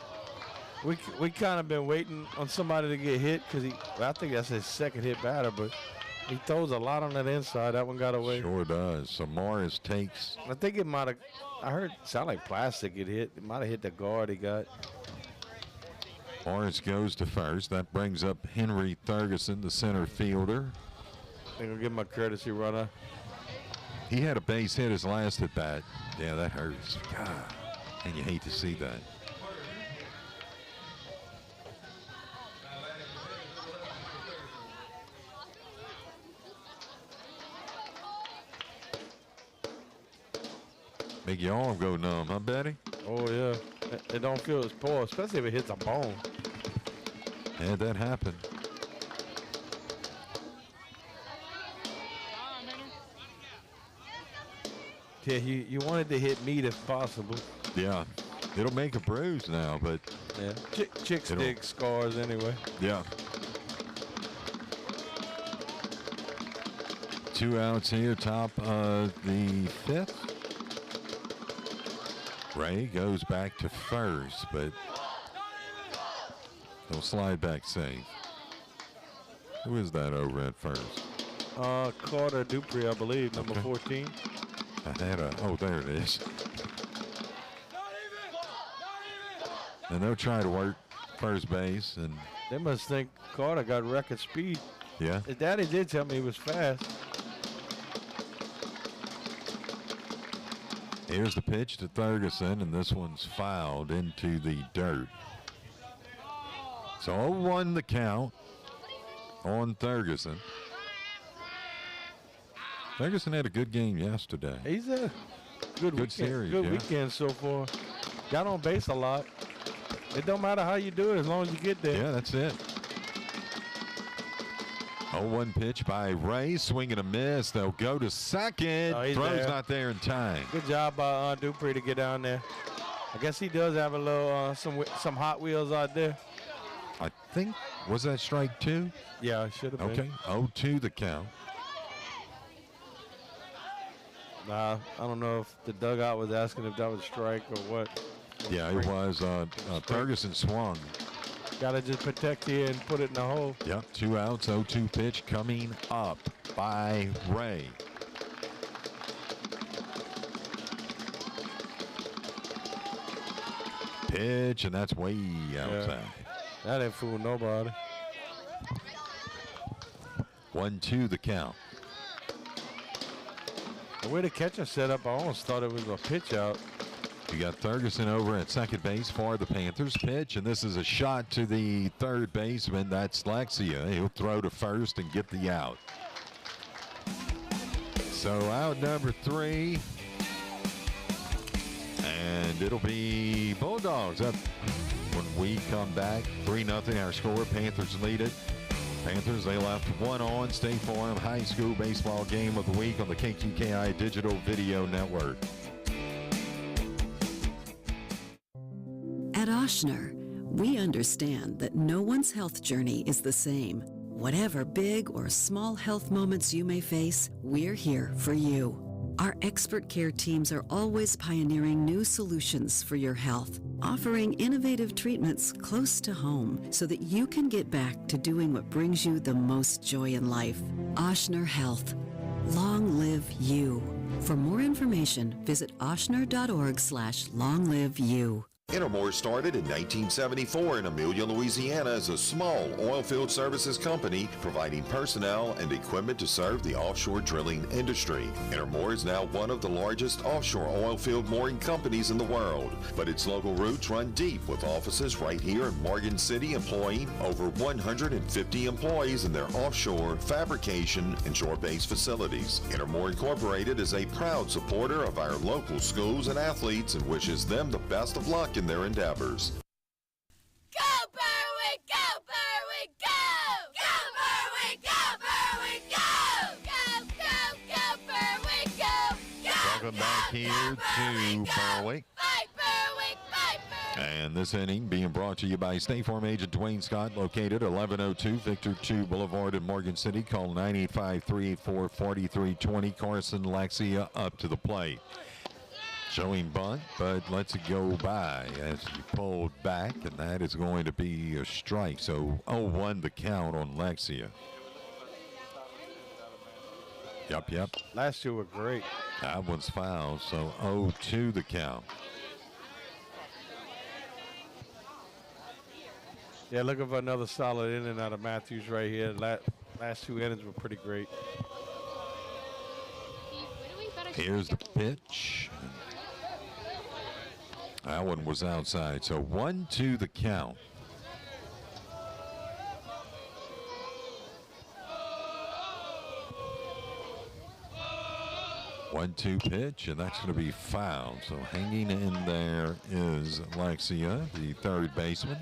We kind of been waiting on somebody to get hit because I think that's his second hit batter, but he throws a lot on that inside. That one got away. Sure does. So Morris takes. I think it might have. I heard it sound like plastic it hit. It might have hit the guard he got. Morris goes to first. That brings up Henry Ferguson, the center fielder. They're going to give him a courtesy runner. He had a base hit his last at bat. Yeah, that hurts. God, and you hate to see that. Make your arm go numb, huh, Betty? Oh, yeah. It don't feel as poor, especially if it hits a bone. Had that happen. Yeah, you wanted to hit meat if possible. Yeah. It'll make a bruise now, but... Yeah. Chicks dig scars anyway. Yeah. 2 outs here, top of the 5th. Ray goes back to first, but he'll slide back safe. Who is that over at first? Carter Dupree, I believe, number 14. Oh, there it is. And they'll try to work first base, and they must think Carter got record speed. Yeah. His daddy did tell me he was fast. Here's the pitch to Ferguson, and this one's fouled into the dirt. So 0-1 the count on Ferguson. Ferguson had a good game yesterday. He's a good weekend, series. Good weekend so far. Got on base a lot. It don't matter how you do it as long as you get there. Yeah, that's it. 0-1 pitch by Ray, swing and a miss. They'll go to second. Oh, Throw's there. not there in time. Good job by Dupree to get down there. I guess he does have a little some Hot Wheels out there. I think, was that strike 2? Yeah, it should have been. Okay, 0-2 the count. Nah, I don't know if the dugout was asking if that was strike or what. Yeah, it was. Ferguson swung. Got to just protect here and put it in the hole. Yep, 2 outs, 0-2 pitch coming up by Ray. Pitch, and that's way outside. That didn't fool nobody. 1-2 the count. The way the catcher set up, I almost thought it was a pitch out. You got Ferguson over at second base for the Panthers. Pitch, and this is a shot to the third baseman. That's Lexia. He'll throw to first and get the out. So out number 3. And it'll be Bulldogs up when we come back. 3-0 our score. Panthers lead it. Panthers, they left 1 on. State Farm High School Baseball Game of the Week on the KQKI Digital Video Network. At Ochsner, we understand that no one's health journey is the same. Whatever big or small health moments you may face, we're here for you. Our expert care teams are always pioneering new solutions for your health, offering innovative treatments close to home so that you can get back to doing what brings you the most joy in life. Ochsner Health. Long live you. For more information, visit ochsner.org/longliveyou. Intermore started in 1974 in Amelia, Louisiana as a small oilfield services company providing personnel and equipment to serve the offshore drilling industry. Intermore is now one of the largest offshore oilfield mooring companies in the world, but its local roots run deep with offices right here in Morgan City employing over 150 employees in their offshore, fabrication, and shore-based facilities. Intermore Incorporated is a proud supporter of our local schools and athletes and wishes them the best of luck in their endeavors. Go Berwick! Go Berwick! Go! Go Berwick! Go Berwick! Go! Go! Go! Go Berwick! Go! Go! Welcome back here to Berwick. Fight Berwick! Fight Berwick! And this inning being brought to you by State Farm agent Dwayne Scott, located 1102 Victor 2 Boulevard in Morgan City. Call 985-384-4320. Carson Lexia up to the plate. Showing bunt, but lets it go by as he pulled back, and that is going to be a strike. So 0-1 the count on Lexia. Yep. Last two were great. That one's foul, so 0-2 the count. Yeah, looking for another solid inning out of Matthews right here. Last two innings were pretty great. Here's the pitch. That one was outside. So 1-2 the count. One-two pitch, and that's going to be fouled. So hanging in there is Alexia, the third baseman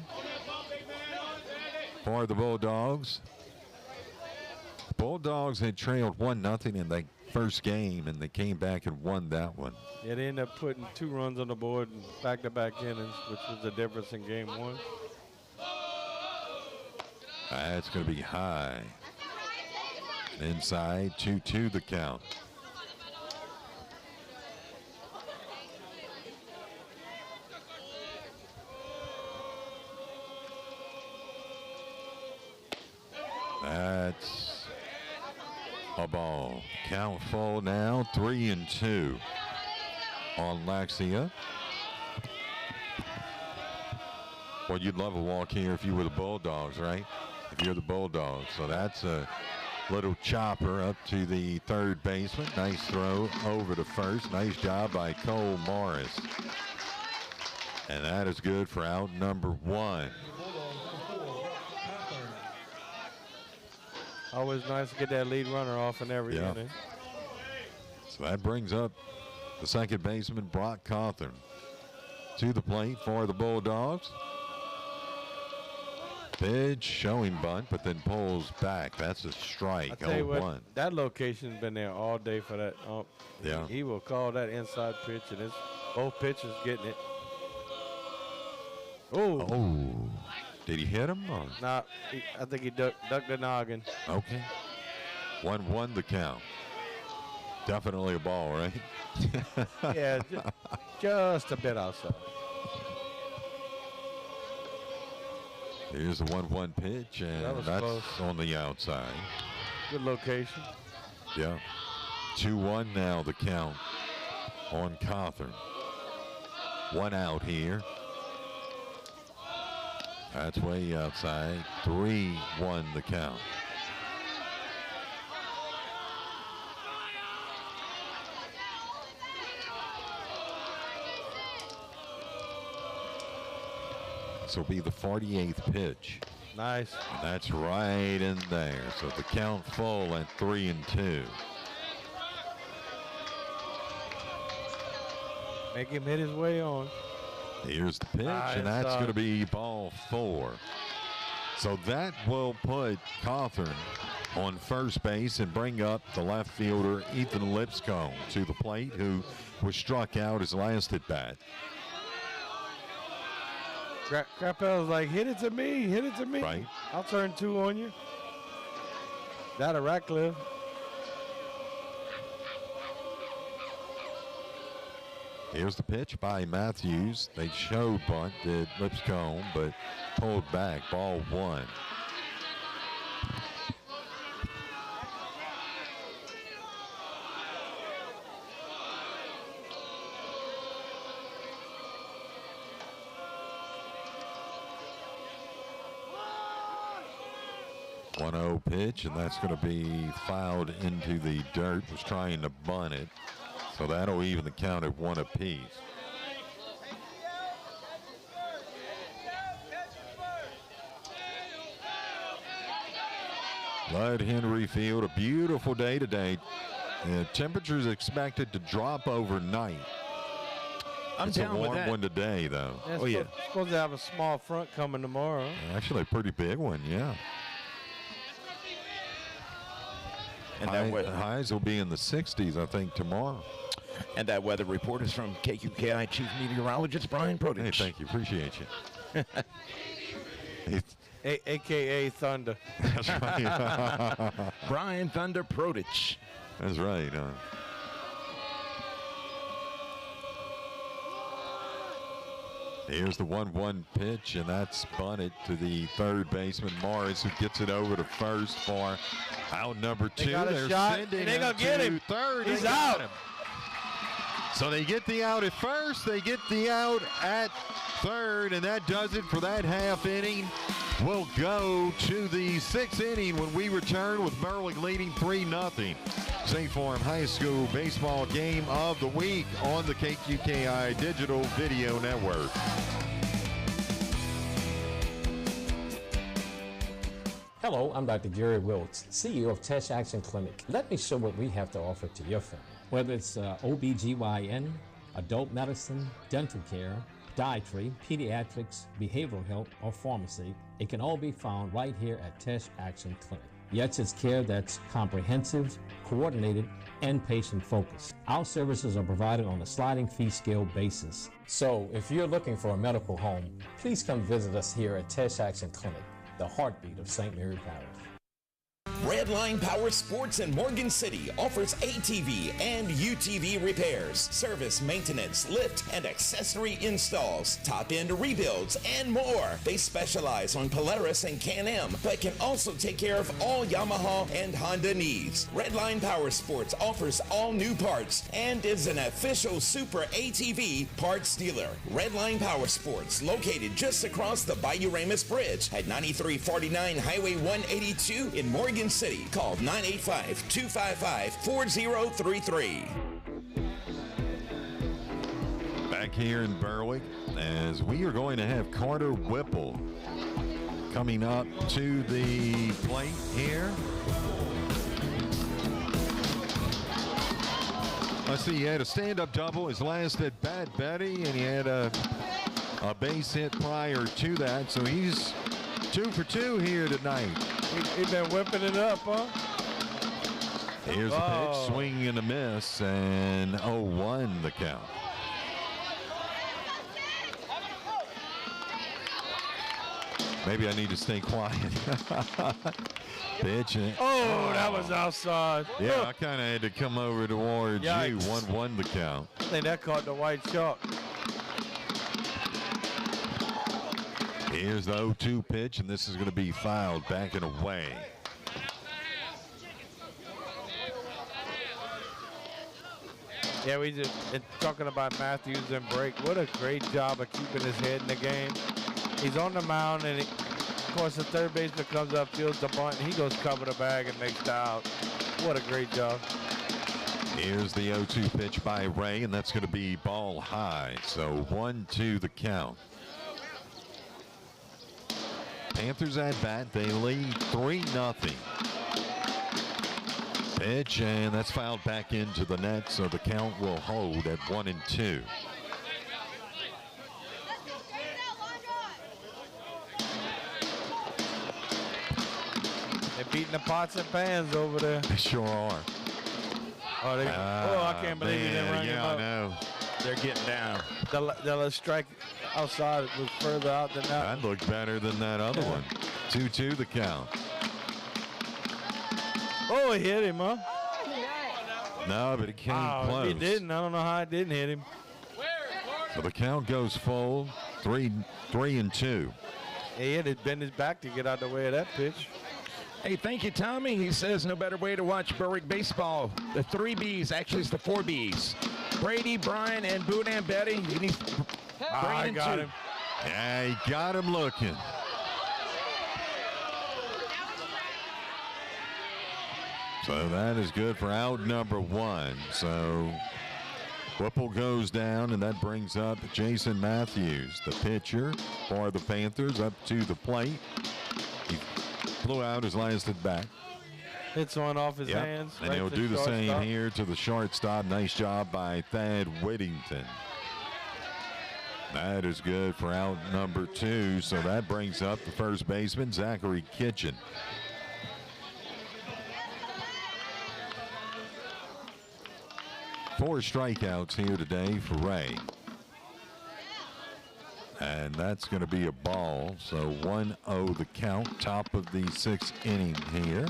for the Bulldogs. Bulldogs had trailed 1-0 in the first game, and they came back and won that one. Yeah, they ended up putting 2 runs on the board in back-to-back innings, which was the difference in game 1. That's going to be high. Inside, 2-2 the count. That's a ball. Count full now, 3-2 on Laxia. Well, you'd love a walk here if you were the Bulldogs, right? If you're the Bulldogs. So that's a little chopper up to the third baseman. Nice throw over to first. Nice job by Cole Morris. And that is good for out number 1. Always nice to get that lead runner off in every inning. So that brings up the second baseman, Brock Cawthorn, to the plate for the Bulldogs. Pitch showing bunt, but then pulls back. That's a strike. 0-1. That location's been there all day for that. Yeah. He will call that inside pitch, and it's both pitchers getting it. Oh. Did he hit him? Or? Nah, I think he ducked the noggin. Okay. 1-1 the count. Definitely a ball, right? Yeah, just a bit outside. Here's the 1-1 pitch, and that's close. On the outside. Good location. Yeah. 2-1 now the count on Cawthorn. 1 out here. That's way outside. 3-1 the count. This will be the 48th pitch. Nice. And that's right in there. So the count full at 3-2. Make him hit his way on. Here's the pitch, and that's going to be ball 4. So that will put Cawthorn on first base and bring up the left fielder, Ethan Lipscomb, to the plate, who was struck out his last at bat. Grappel's like, hit it to me, hit it to me. Right. I'll turn 2 on you. That a Ratcliffe. Here's the pitch by Matthews. They showed bunt, did Lipscomb, but pulled back. Ball 1. One-0 pitch, and that's going to be fouled into the dirt. Was trying to bunt it. So that'll even the count at 1 apiece. Bud Henry Field, a beautiful day today. Temperatures expected to drop overnight. I'm down with that. It's a warm one today, though. Yeah, supposed to have a small front coming tomorrow. Actually, a pretty big one, yeah. And highs will be in the 60s, I think, tomorrow. And that weather report is from KQKI Chief Meteorologist Brian Prodich. Hey, thank you. Appreciate you. A.K.A. Thunder. That's right. Brian Thunder Prodich. That's right. Here's the 1-1 pitch, and that's bunted to the third baseman, Morris, who gets it over to first for out number 2. They're shot, and they're going to get him. Third. He's out. So they get the out at first, they get the out at third, and that does it for that half inning. We'll go to the 6th inning when we return with Berwick leading 3-0. State Farm High School baseball game of the week on the KQKI Digital Video Network. Hello, I'm Dr. Gary Wilkes, CEO of Tesh Action Clinic. Let me show what we have to offer to your family. Whether it's OBGYN, adult medicine, dental care, dietary, pediatrics, behavioral health, or pharmacy, it can all be found right here at Tesh Action Clinic. Yet it's care that's comprehensive, coordinated, and patient-focused. Our services are provided on a sliding fee scale basis. So if you're looking for a medical home, please come visit us here at Tesh Action Clinic, the heartbeat of St. Mary Parish. Redline Power Sports in Morgan City offers ATV and UTV repairs, service, maintenance, lift, and accessory installs, top-end rebuilds, and more. They specialize on Polaris and Can-Am, but can also take care of all Yamaha and Honda needs. Redline Power Sports offers all new parts and is an official Super ATV parts dealer. Redline Power Sports, located just across the Bayou Ramus Bridge at 9349 Highway 182 in Morgan City. Call 985-255-4033. Back here in Berwick, as we are going to have Carter Whipple coming up to the plate here. Let's see, he had a stand-up double his last at bat, Betty, and he had a base hit prior to that, so he's 2 for 2 here tonight. He's been whipping it up, huh? Here's the pitch, swing and a miss, and 0-1 the count. Maybe I need to stay quiet. Pitch. That was outside. Yeah, I kind of had to come over towards you. 1-1 the count. I think that caught the white chalk. Here's the 0-2 pitch, and this is going to be fouled back and away. Yeah, we just talking about Matthews and Brake. What a great job of keeping his head in the game. He's on the mound, and of course the third baseman comes up, fields the bunt, and he goes cover the bag and makes the out. What a great job. Here's the 0-2 pitch by Ray, and that's going to be ball high. So 1-2 the count. Panthers at bat, they lead 3-0. Pitch, and that's fouled back into the net, so the count will hold at 1-2. They're beating the pots and pans over there. They sure are. I can't believe he didn't run him up. I know. They're getting down. The strike outside was further out than that. That looked better than that other one. 2-2 the count. Oh, he hit him, huh? No, but it came close. He didn't. I don't know how it didn't hit him. So the count goes full, 3-2. He had to bend his back to get out the way of that pitch. Hey, thank you, Tommy. He says no better way to watch Berwick baseball. The 3 Bs, actually it's the 4 Bs. Brady, Brian, and Boudin Betty. You need I got him. Yeah, he got him looking. So that is good for out number 1. So Whipple goes down, and that brings up Jason Matthews, the pitcher for the Panthers, up to the plate. He blew out his last at bat. Hits one off his hands. And he'll do the same here to the shortstop. Nice job by Thad Whittington. That is good for out number 2. So that brings up the first baseman, Zachary Kitchen. Four strikeouts here today for Ray. And that's going to be a ball. So 1-0 the count, top of the 6th inning here.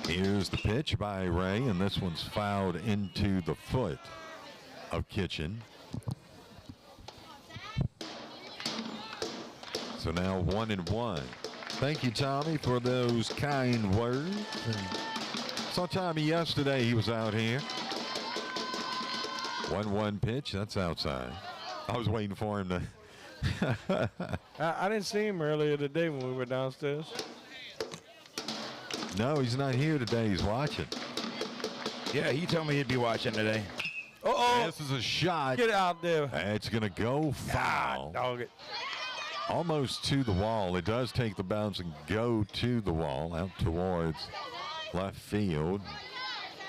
Here's the pitch by Ray, and this one's fouled into the foot of Kitchen. So now 1-1. Thank you, Tommy, for those kind words. And saw Tommy yesterday. He was out here. 1-1 pitch. That's outside. I was waiting for him to I didn't see him earlier today when we were downstairs. No, he's not here today. He's watching. Yeah, he told me he'd be watching today. Uh-oh. This is a shot. Get out there. It's going to go foul. Dog it. Almost to the wall. It does take the bounce and go to the wall, out towards left field.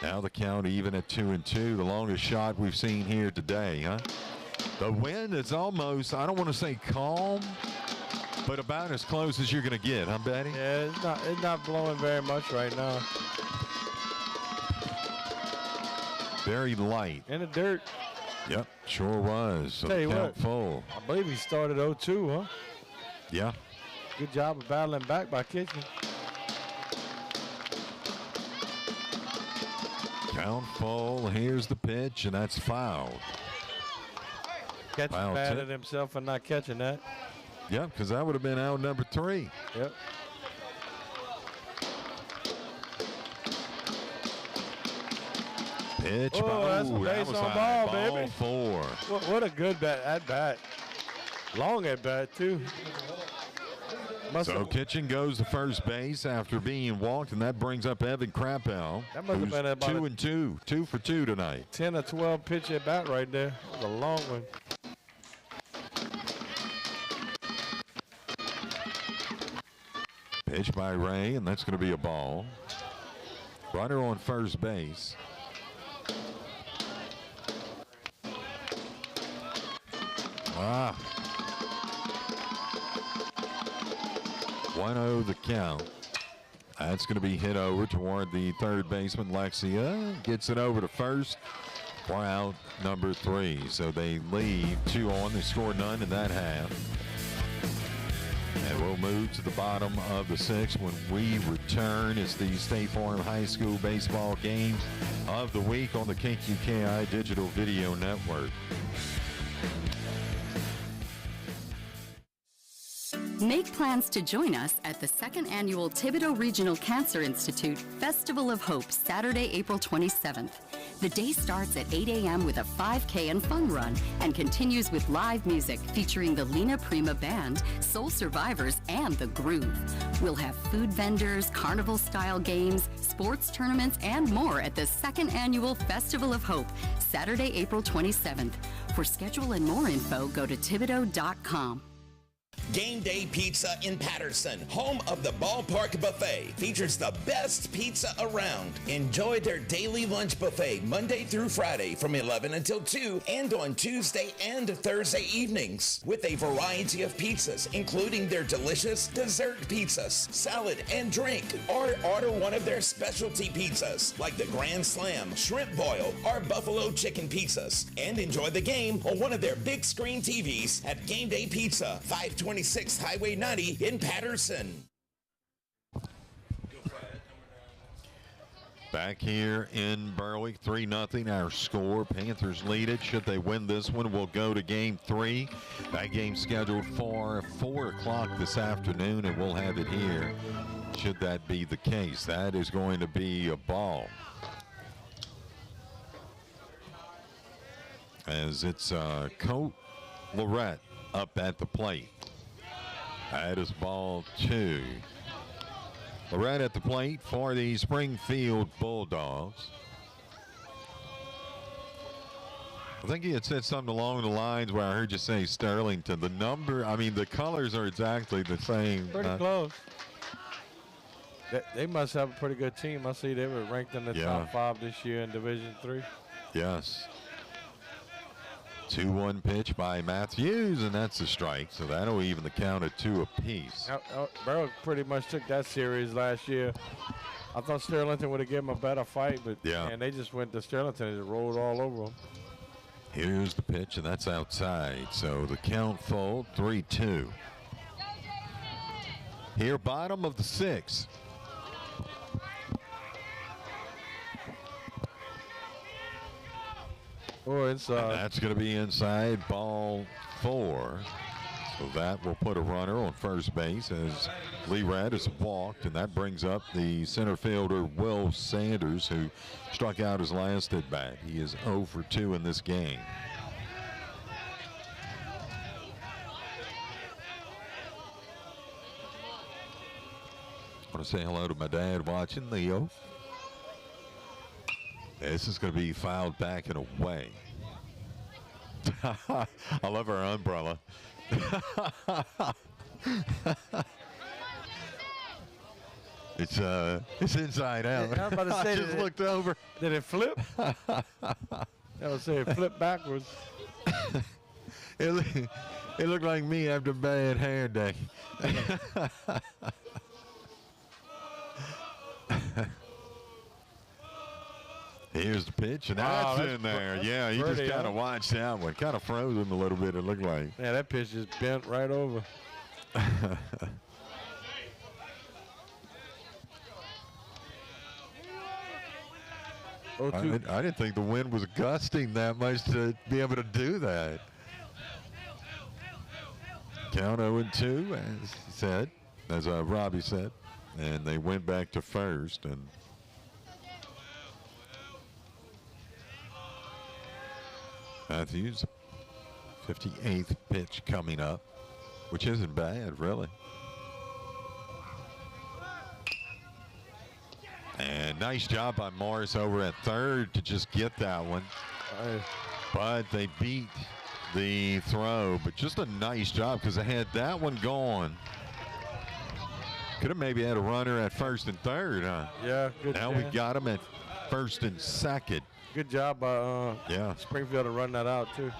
Now the count even at 2-2. The longest shot we've seen here today, huh? The wind is almost, I don't want to say calm, but about as close as you're going to get, huh, Betty? Yeah, it's not blowing very much right now. Very light. In the dirt. Yep, sure was. So Tell you count what, full. I believe he started 0-2, huh? Yeah. Good job of battling back by Kitchen. Count full. Here's the pitch, and that's fouled. Catcher Foul mad tip. at himself for not catching that. Yep, because that would have been out number 3. Yep. Pitch. That's a that base was on high. ball, baby. 4. What a good at bat. Long at bat, too. So Kitchen goes to first base after being walked, and that brings up Evan Krappel. That must have been about 2-2. 2 for 2 tonight. 10 or 12 pitch at bat right there. That was a long one. Pitch by Ray, and that's going to be a ball. Runner on first base. Ah. 1-0 the count. That's going to be hit over toward the third baseman, Lexia. Gets it over to first for out number 3. So they leave 2 on. They score none in that half. And we'll move to the bottom of the 6th when we return. It's the State Farm High School baseball game of the week on the KQKI Digital Video Network. Make plans to join us at the 2nd Annual Thibodeau Regional Cancer Institute Festival of Hope, Saturday, April 27th. The day starts at 8 a.m. with a 5K and fun run and continues with live music featuring the Lena Prima Band, Soul Survivors, and The Groove. We'll have food vendors, carnival-style games, sports tournaments, and more at the 2nd Annual Festival of Hope, Saturday, April 27th. For schedule and more info, go to Thibodeau.com. Game Day Pizza in Patterson, home of the Ballpark Buffet, features the best pizza around. Enjoy their daily lunch buffet Monday through Friday from 11 until 2 and on Tuesday and Thursday evenings with a variety of pizzas, including their delicious dessert pizzas, salad and drink, or order one of their specialty pizzas like the Grand Slam, Shrimp Boil, or Buffalo Chicken pizzas. And enjoy the game on one of their big screen TVs at Game Day Pizza, 526 Highway 90 in Patterson. Back here in Berwick, 3-0 our score. Panthers lead it. Should they win this one, we'll go to game 3. That game scheduled for 4 o'clock this afternoon, and we'll have it here should that be the case. That is going to be a ball. As it's Colt Lorette up at the plate. That is ball 2. Lorette at the plate for the Springfield Bulldogs. I think he had said something along the lines where I heard you say Sterlington. The number, I mean, the colors are exactly the same. Pretty close. They must have a pretty good team. I see they were ranked in the top 5 this year in Division III. Yes. 2-1 pitch by Matthews, and that's a strike. So that'll even the count at 2 apiece. Berwick pretty much took that series last year. I thought Sterlington would have given them a better fight, but man, they just went to Sterlington and just rolled all over them. Here's the pitch, and that's outside. So the count full, 3-2. Here, bottom of the 6th. Oh, inside. And that's going to be inside, ball 4. So that will put a runner on first base as Lee Rad is walked, and that brings up the center fielder Will Sanders, who struck out his last at bat. He is 0 for 2 in this game. want to say hello to my dad watching, Leo. This is going to be fouled back and away. I love our umbrella. It's inside out. I was about to say, I just looked over. Did it flip? I would say it flipped backwards. It looked like me after a bad hair day. Here's the pitch, and that's in there. Yeah, you just kind of watched that one. Kind of froze him a little bit, it looked like. Yeah, that pitch just bent right over. I didn't think the wind was gusting that much to be able to do that. Count 0-2, as he said, as Robbie said, and they went back to first. And Matthews, 58th pitch coming up, which isn't bad, really. And nice job by Morris over at third to just get that one. But they beat the throw, but just a nice job because they had that one gone. Could have maybe had a runner at first and third, huh? Yeah, good. Now we got him at first and second. Good job by Springfield to run that out, too.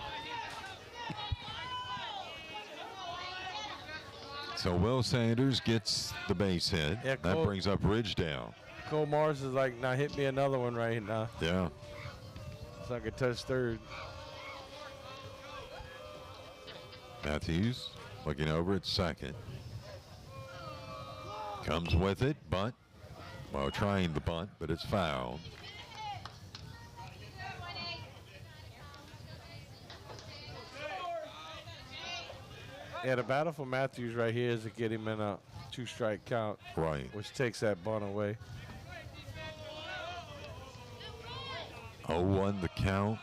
So Will Sanders gets the base hit. Yeah, that brings up Ridgedale. Cole Morris is like, now hit me another one right now. Yeah. So I could touch third. Matthews looking over at second. Comes with it, bunt. Well, trying the bunt, but it's fouled. Yeah, the battle for Matthews right here is to get him in a 2-strike count. Right. Which takes that bunt away. 0-1 the count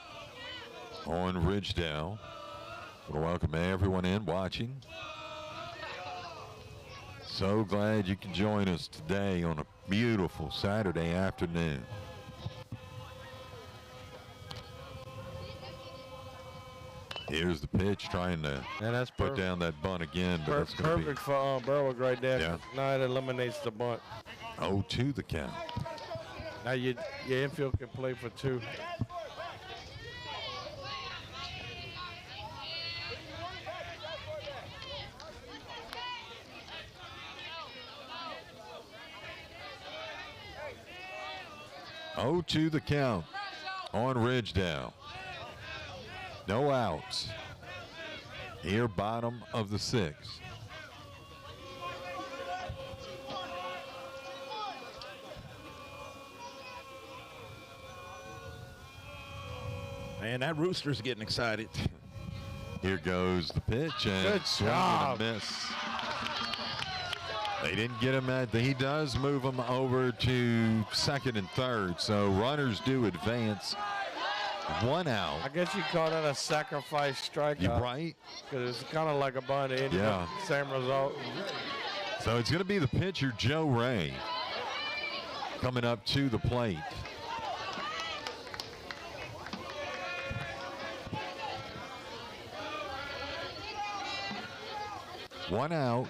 on Ridgedale. I want to welcome everyone in watching. So glad you can join us today on a beautiful Saturday afternoon. Here's the pitch, trying to put down that bunt again. But that's perfect for Berwick right there. Yeah. Now it eliminates the bunt. 0-2 the count. Now your infield can play for 2. To the count on Ridgedale. No outs. Here, bottom of the 6th. Man, that rooster's getting excited. Here goes the pitch, and good job. And a miss. They didn't get him he does move him over to second and third, so runners do advance. 1 out. I guess you call that a sacrifice strikeout. You're right. Because it's kind of like a bunt. Yeah. Same result. So it's going to be the pitcher, Joe Ray, coming up to the plate. One out.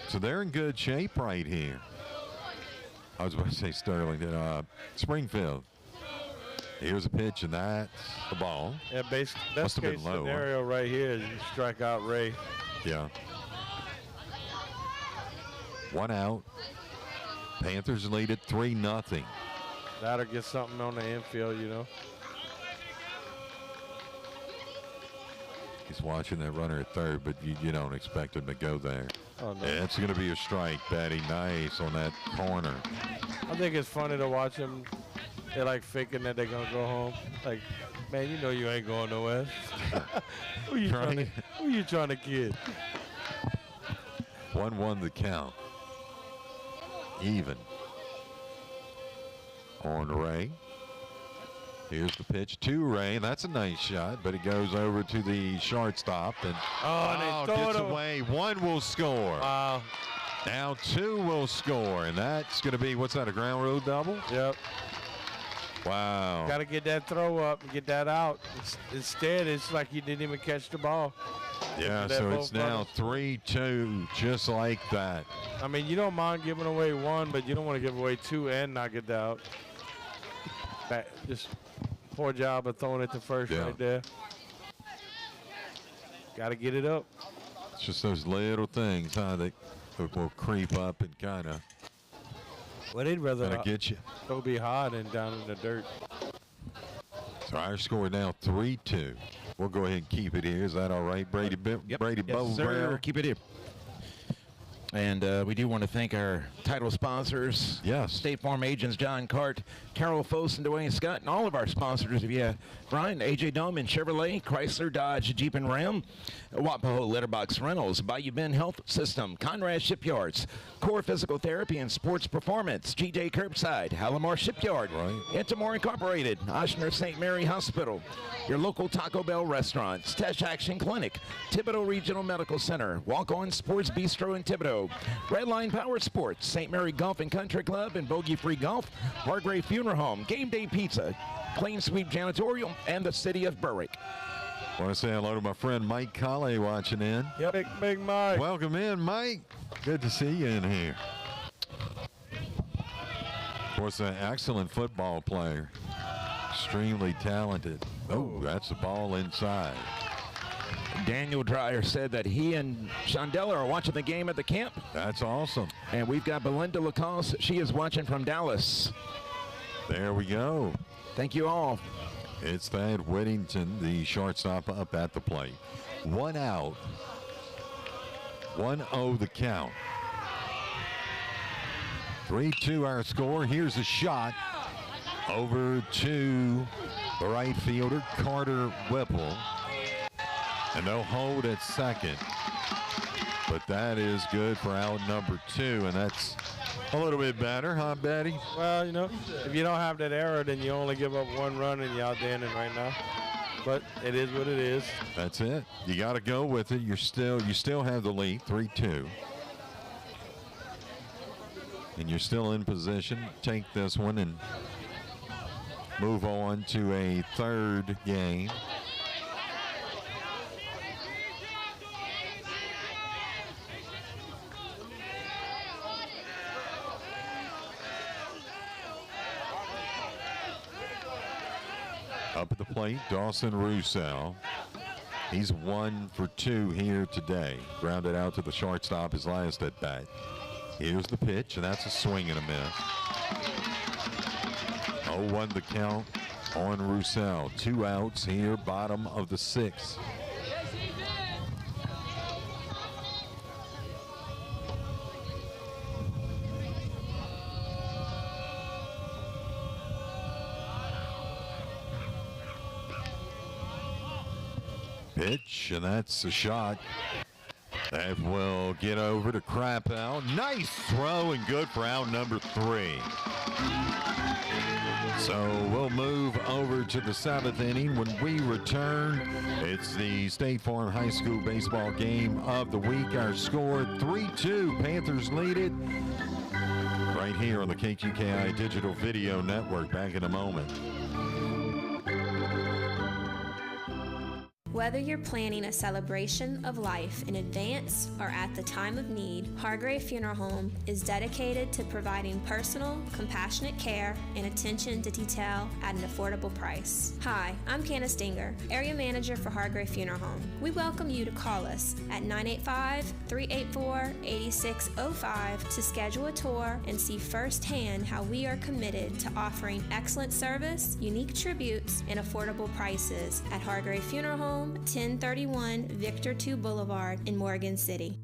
So they're in good shape right here. I was about to say Sterling. Springfield. Here's a pitch, and that's the ball. Yeah, best case scenario right here is you strike out Ray. Yeah. 1 out. Panthers lead it 3-0. That'll get something on the infield, you know. He's watching that runner at third, but you don't expect him to go there. Oh, no. Yeah, it's going to be a strike, Batty. Nice on that corner. I think it's funny to watch them. They're like faking that they're going to go home. Like, man, you know you ain't going nowhere. Who you trying to kid? 1-1 the count. Even on Ray. Here's the pitch to Ray. That's a nice shot, but it goes over to the shortstop, and they throw gets it away. One will score. Wow. Now 2 will score, and that's going to be, what's that, a ground rule double? Yep. Wow. Got to get that throw up and get that out. Instead, it's like you didn't even catch the ball. Yeah, so it's now 3-2, just like that. I mean, you don't mind giving away 1, but you don't want to give away 2 and not get out. Just poor job of throwing it to first right there. Got to get it up. It's just those little things, huh, that will creep up and kind of they'd rather get you. Go be hot and down in the dirt. So our score now 3-2. We'll go ahead and keep it here. Is that all right, Brady? Brady yes, sir. Keep it here. And we do want to thank our title sponsors. Yes. State Farm agents John Cart, Carol Foss, and Dwayne Scott, and all of our sponsors. If you Brian, A.J. Doman, Chevrolet, Chrysler, Dodge, Jeep and Ram, Wapaho Letterbox Rentals, Bayou Bend Health System, Conrad Shipyards, Core Physical Therapy and Sports Performance, GJ Curbside, Halamar Shipyard, Intimore Incorporated, Oshner St. Mary Hospital, your local Taco Bell restaurants, Tesh Action Clinic, Thibodaux Regional Medical Center, Walk On Sports Bistro in Thibodaux, Redline Power Sports, St. Mary Golf and Country Club and Bogey Free Golf, Hargrave Funeral Home, Game Day Pizza, Plain Sweep Janitorial, and the City of Berwick. I want to say hello to my friend Mike Colley watching in. Yep, Big Mike. Welcome in, Mike. Good to see you in here. Of course, an excellent football player. Extremely talented. Oh, that's the ball inside. Daniel Dreyer said that he and Shondella are watching the game at the camp. That's awesome. And we've got Belinda Lacoste. She is watching from Dallas. There we go. Thank you all. It's Thad Whittington, the shortstop, up at the plate. 1 out. 1-0 the count. 3-2 our score. Here's a shot over to the right fielder, Carter Whipple. And they'll hold at second. But that is good for out number 2, and that's a little bit better, huh, Betty? Well, you know, if you don't have that error, then you only give up 1 run and you're outstanding right now. But it is what it is. That's it. You got to go with it. You still have the lead, 3-2. And you're still in position. Take this one and move on to a third game. Up at the plate, Dawson Roussel. He's 1 for 2 here today. Grounded out to the shortstop his last at bat. Here's the pitch, and that's a swing and a miss. 0-1 the count on Roussel. 2 outs here, bottom of the 6th. Pitch, and that's a shot. That will get over to Krappel. Nice throw and good for out number 3. So we'll move over to the 7th inning. When we return, it's the State Farm High School baseball game of the week. Our score 3-2. Panthers lead it right here on the KQKI Digital Video Network. Back in a moment. Whether you're planning a celebration of life in advance or at the time of need, Hargrave Funeral Home is dedicated to providing personal, compassionate care and attention to detail at an affordable price. Hi, I'm Candace Dinger, Area Manager for Hargrave Funeral Home. We welcome you to call us at 985-384-8605 to schedule a tour and see firsthand how we are committed to offering excellent service, unique tributes, and affordable prices at Hargrave Funeral Home, 1031 Victor II Boulevard in Morgan City.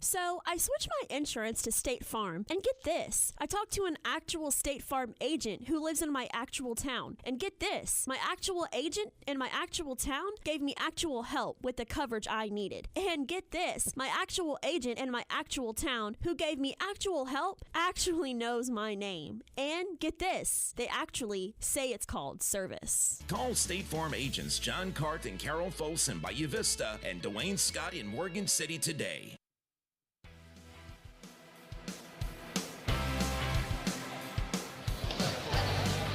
So, I switched my insurance to State Farm, and get this, I talked to an actual State Farm agent who lives in my actual town. And get this, my actual agent in my actual town gave me actual help with the coverage I needed. And get this, my actual agent in my actual town who gave me actual help actually knows my name. And get this, they actually say it's called service. Call State Farm agents John Cart and Carol Foss in Bayou Vista and Dwayne Scott in Morgan City today.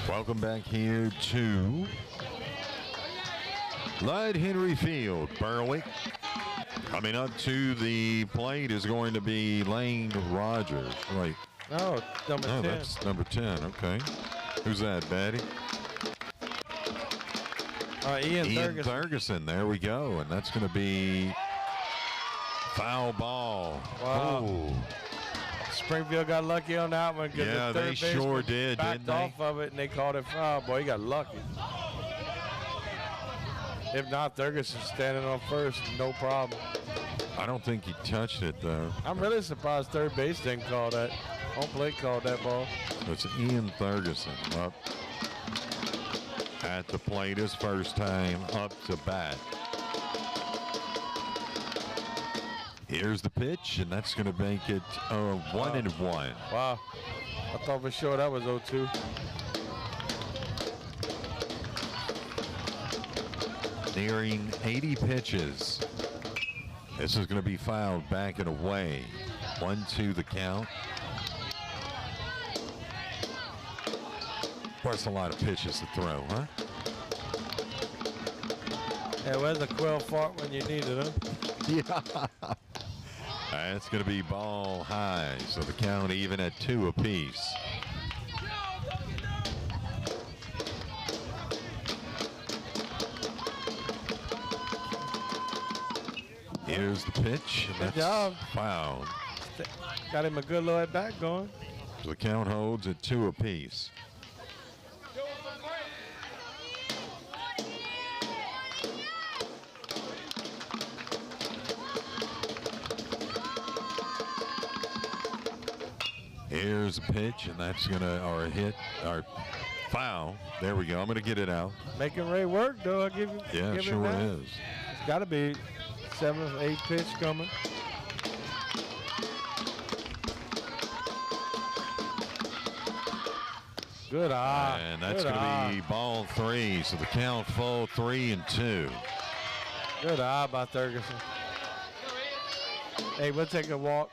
Welcome back here to Lloyd Henry Field, Berwick. Coming up to the plate is going to be Lane Rogers. Wait. No, number 10. That's number 10. Okay. Who's that, Betty? Ian Ferguson. There we go. And that's going to be foul ball. Wow. Oh. Springfield got lucky on that one. Yeah, the they sure did, backed didn't they? off of it, and they called it foul. Boy, he got lucky. If not, Ferguson standing on first, no problem. I don't think he touched it, though. I'm really surprised third base didn't call that. Home plate called that ball. It's Ian Ferguson up at the plate, his first time up to bat. Here's the pitch, and that's going to make it 1-1. Wow. I thought for sure that was 0-2. Nearing 80 pitches. This is going to be fouled back and away. 1-2 the count. That's a lot of pitches to throw, huh? Yeah, where's the quail fart when you need it, huh? Yeah. That's going to be ball high, so the count even at 2 apiece. Here's the pitch, and Good job. fouled. Got him a good low at bat going. So the count holds at 2 apiece. Here's a pitch, and that's or a hit, or foul. There we go. I'm gonna get it out. Making Ray work, though. I give him. Yeah, it give sure him that. is. It's got to be 7th, 8th pitch coming. Good eye. And that's Good gonna eye. be ball 3. So the count full 3-2. Good eye by Ferguson. Hey, we'll take a walk.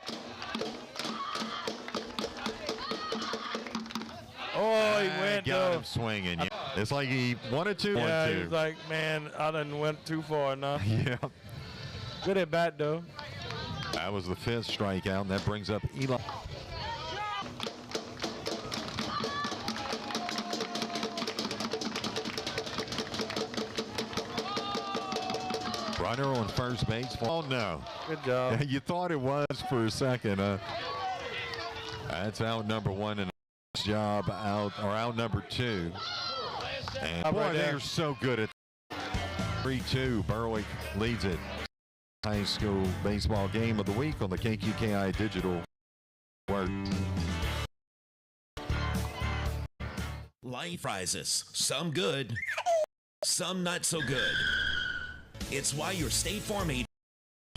Oh, he went, got though. him swinging. Yeah. It's like he wanted to. Yeah, wanted he's to. like, man, I done went too far now. Yeah. Good at bat, though. That was the 5th strikeout, and that brings up Eli. Runner on first base. Oh, no. Good job. You thought it was for a second. That's out number 1, and job out number 2. And boy, right they're so good at 3-2. Berwick leads it. High school baseball game of the week on the KQKI Digital Network. Life prizes, some good, some not so good. It's why your State Farm agent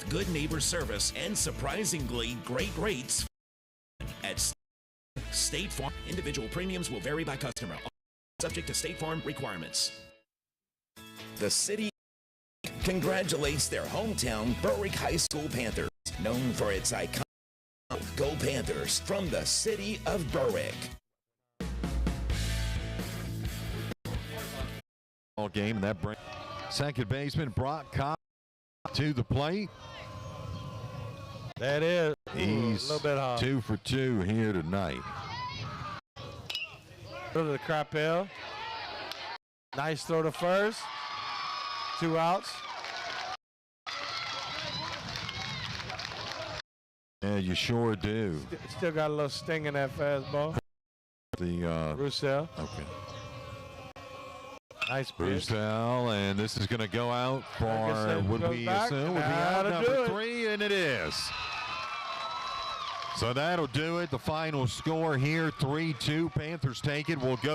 good neighbor service and surprisingly great rates at State Farm. Individual premiums will vary by customer, subject to State Farm requirements. The city congratulates their hometown Berwick High School Panthers, known for its iconic Go Panthers from the city of Berwick. All game, and that brings second baseman Brock Cobb to the plate. That is. He's a little bit high. 2 for 2 here tonight. Go to the Crapel. Nice throw to first. 2 outs. Yeah, you sure do. Still got a little sting in that fastball. The Roussel. Okay. Nice pitch. Roussel, and this is going to go out for Ferguson would goes we back. assume would be That'll out do number it. 3, and it is. So that'll do it. The final score here, 3-2. Panthers take it. We'll go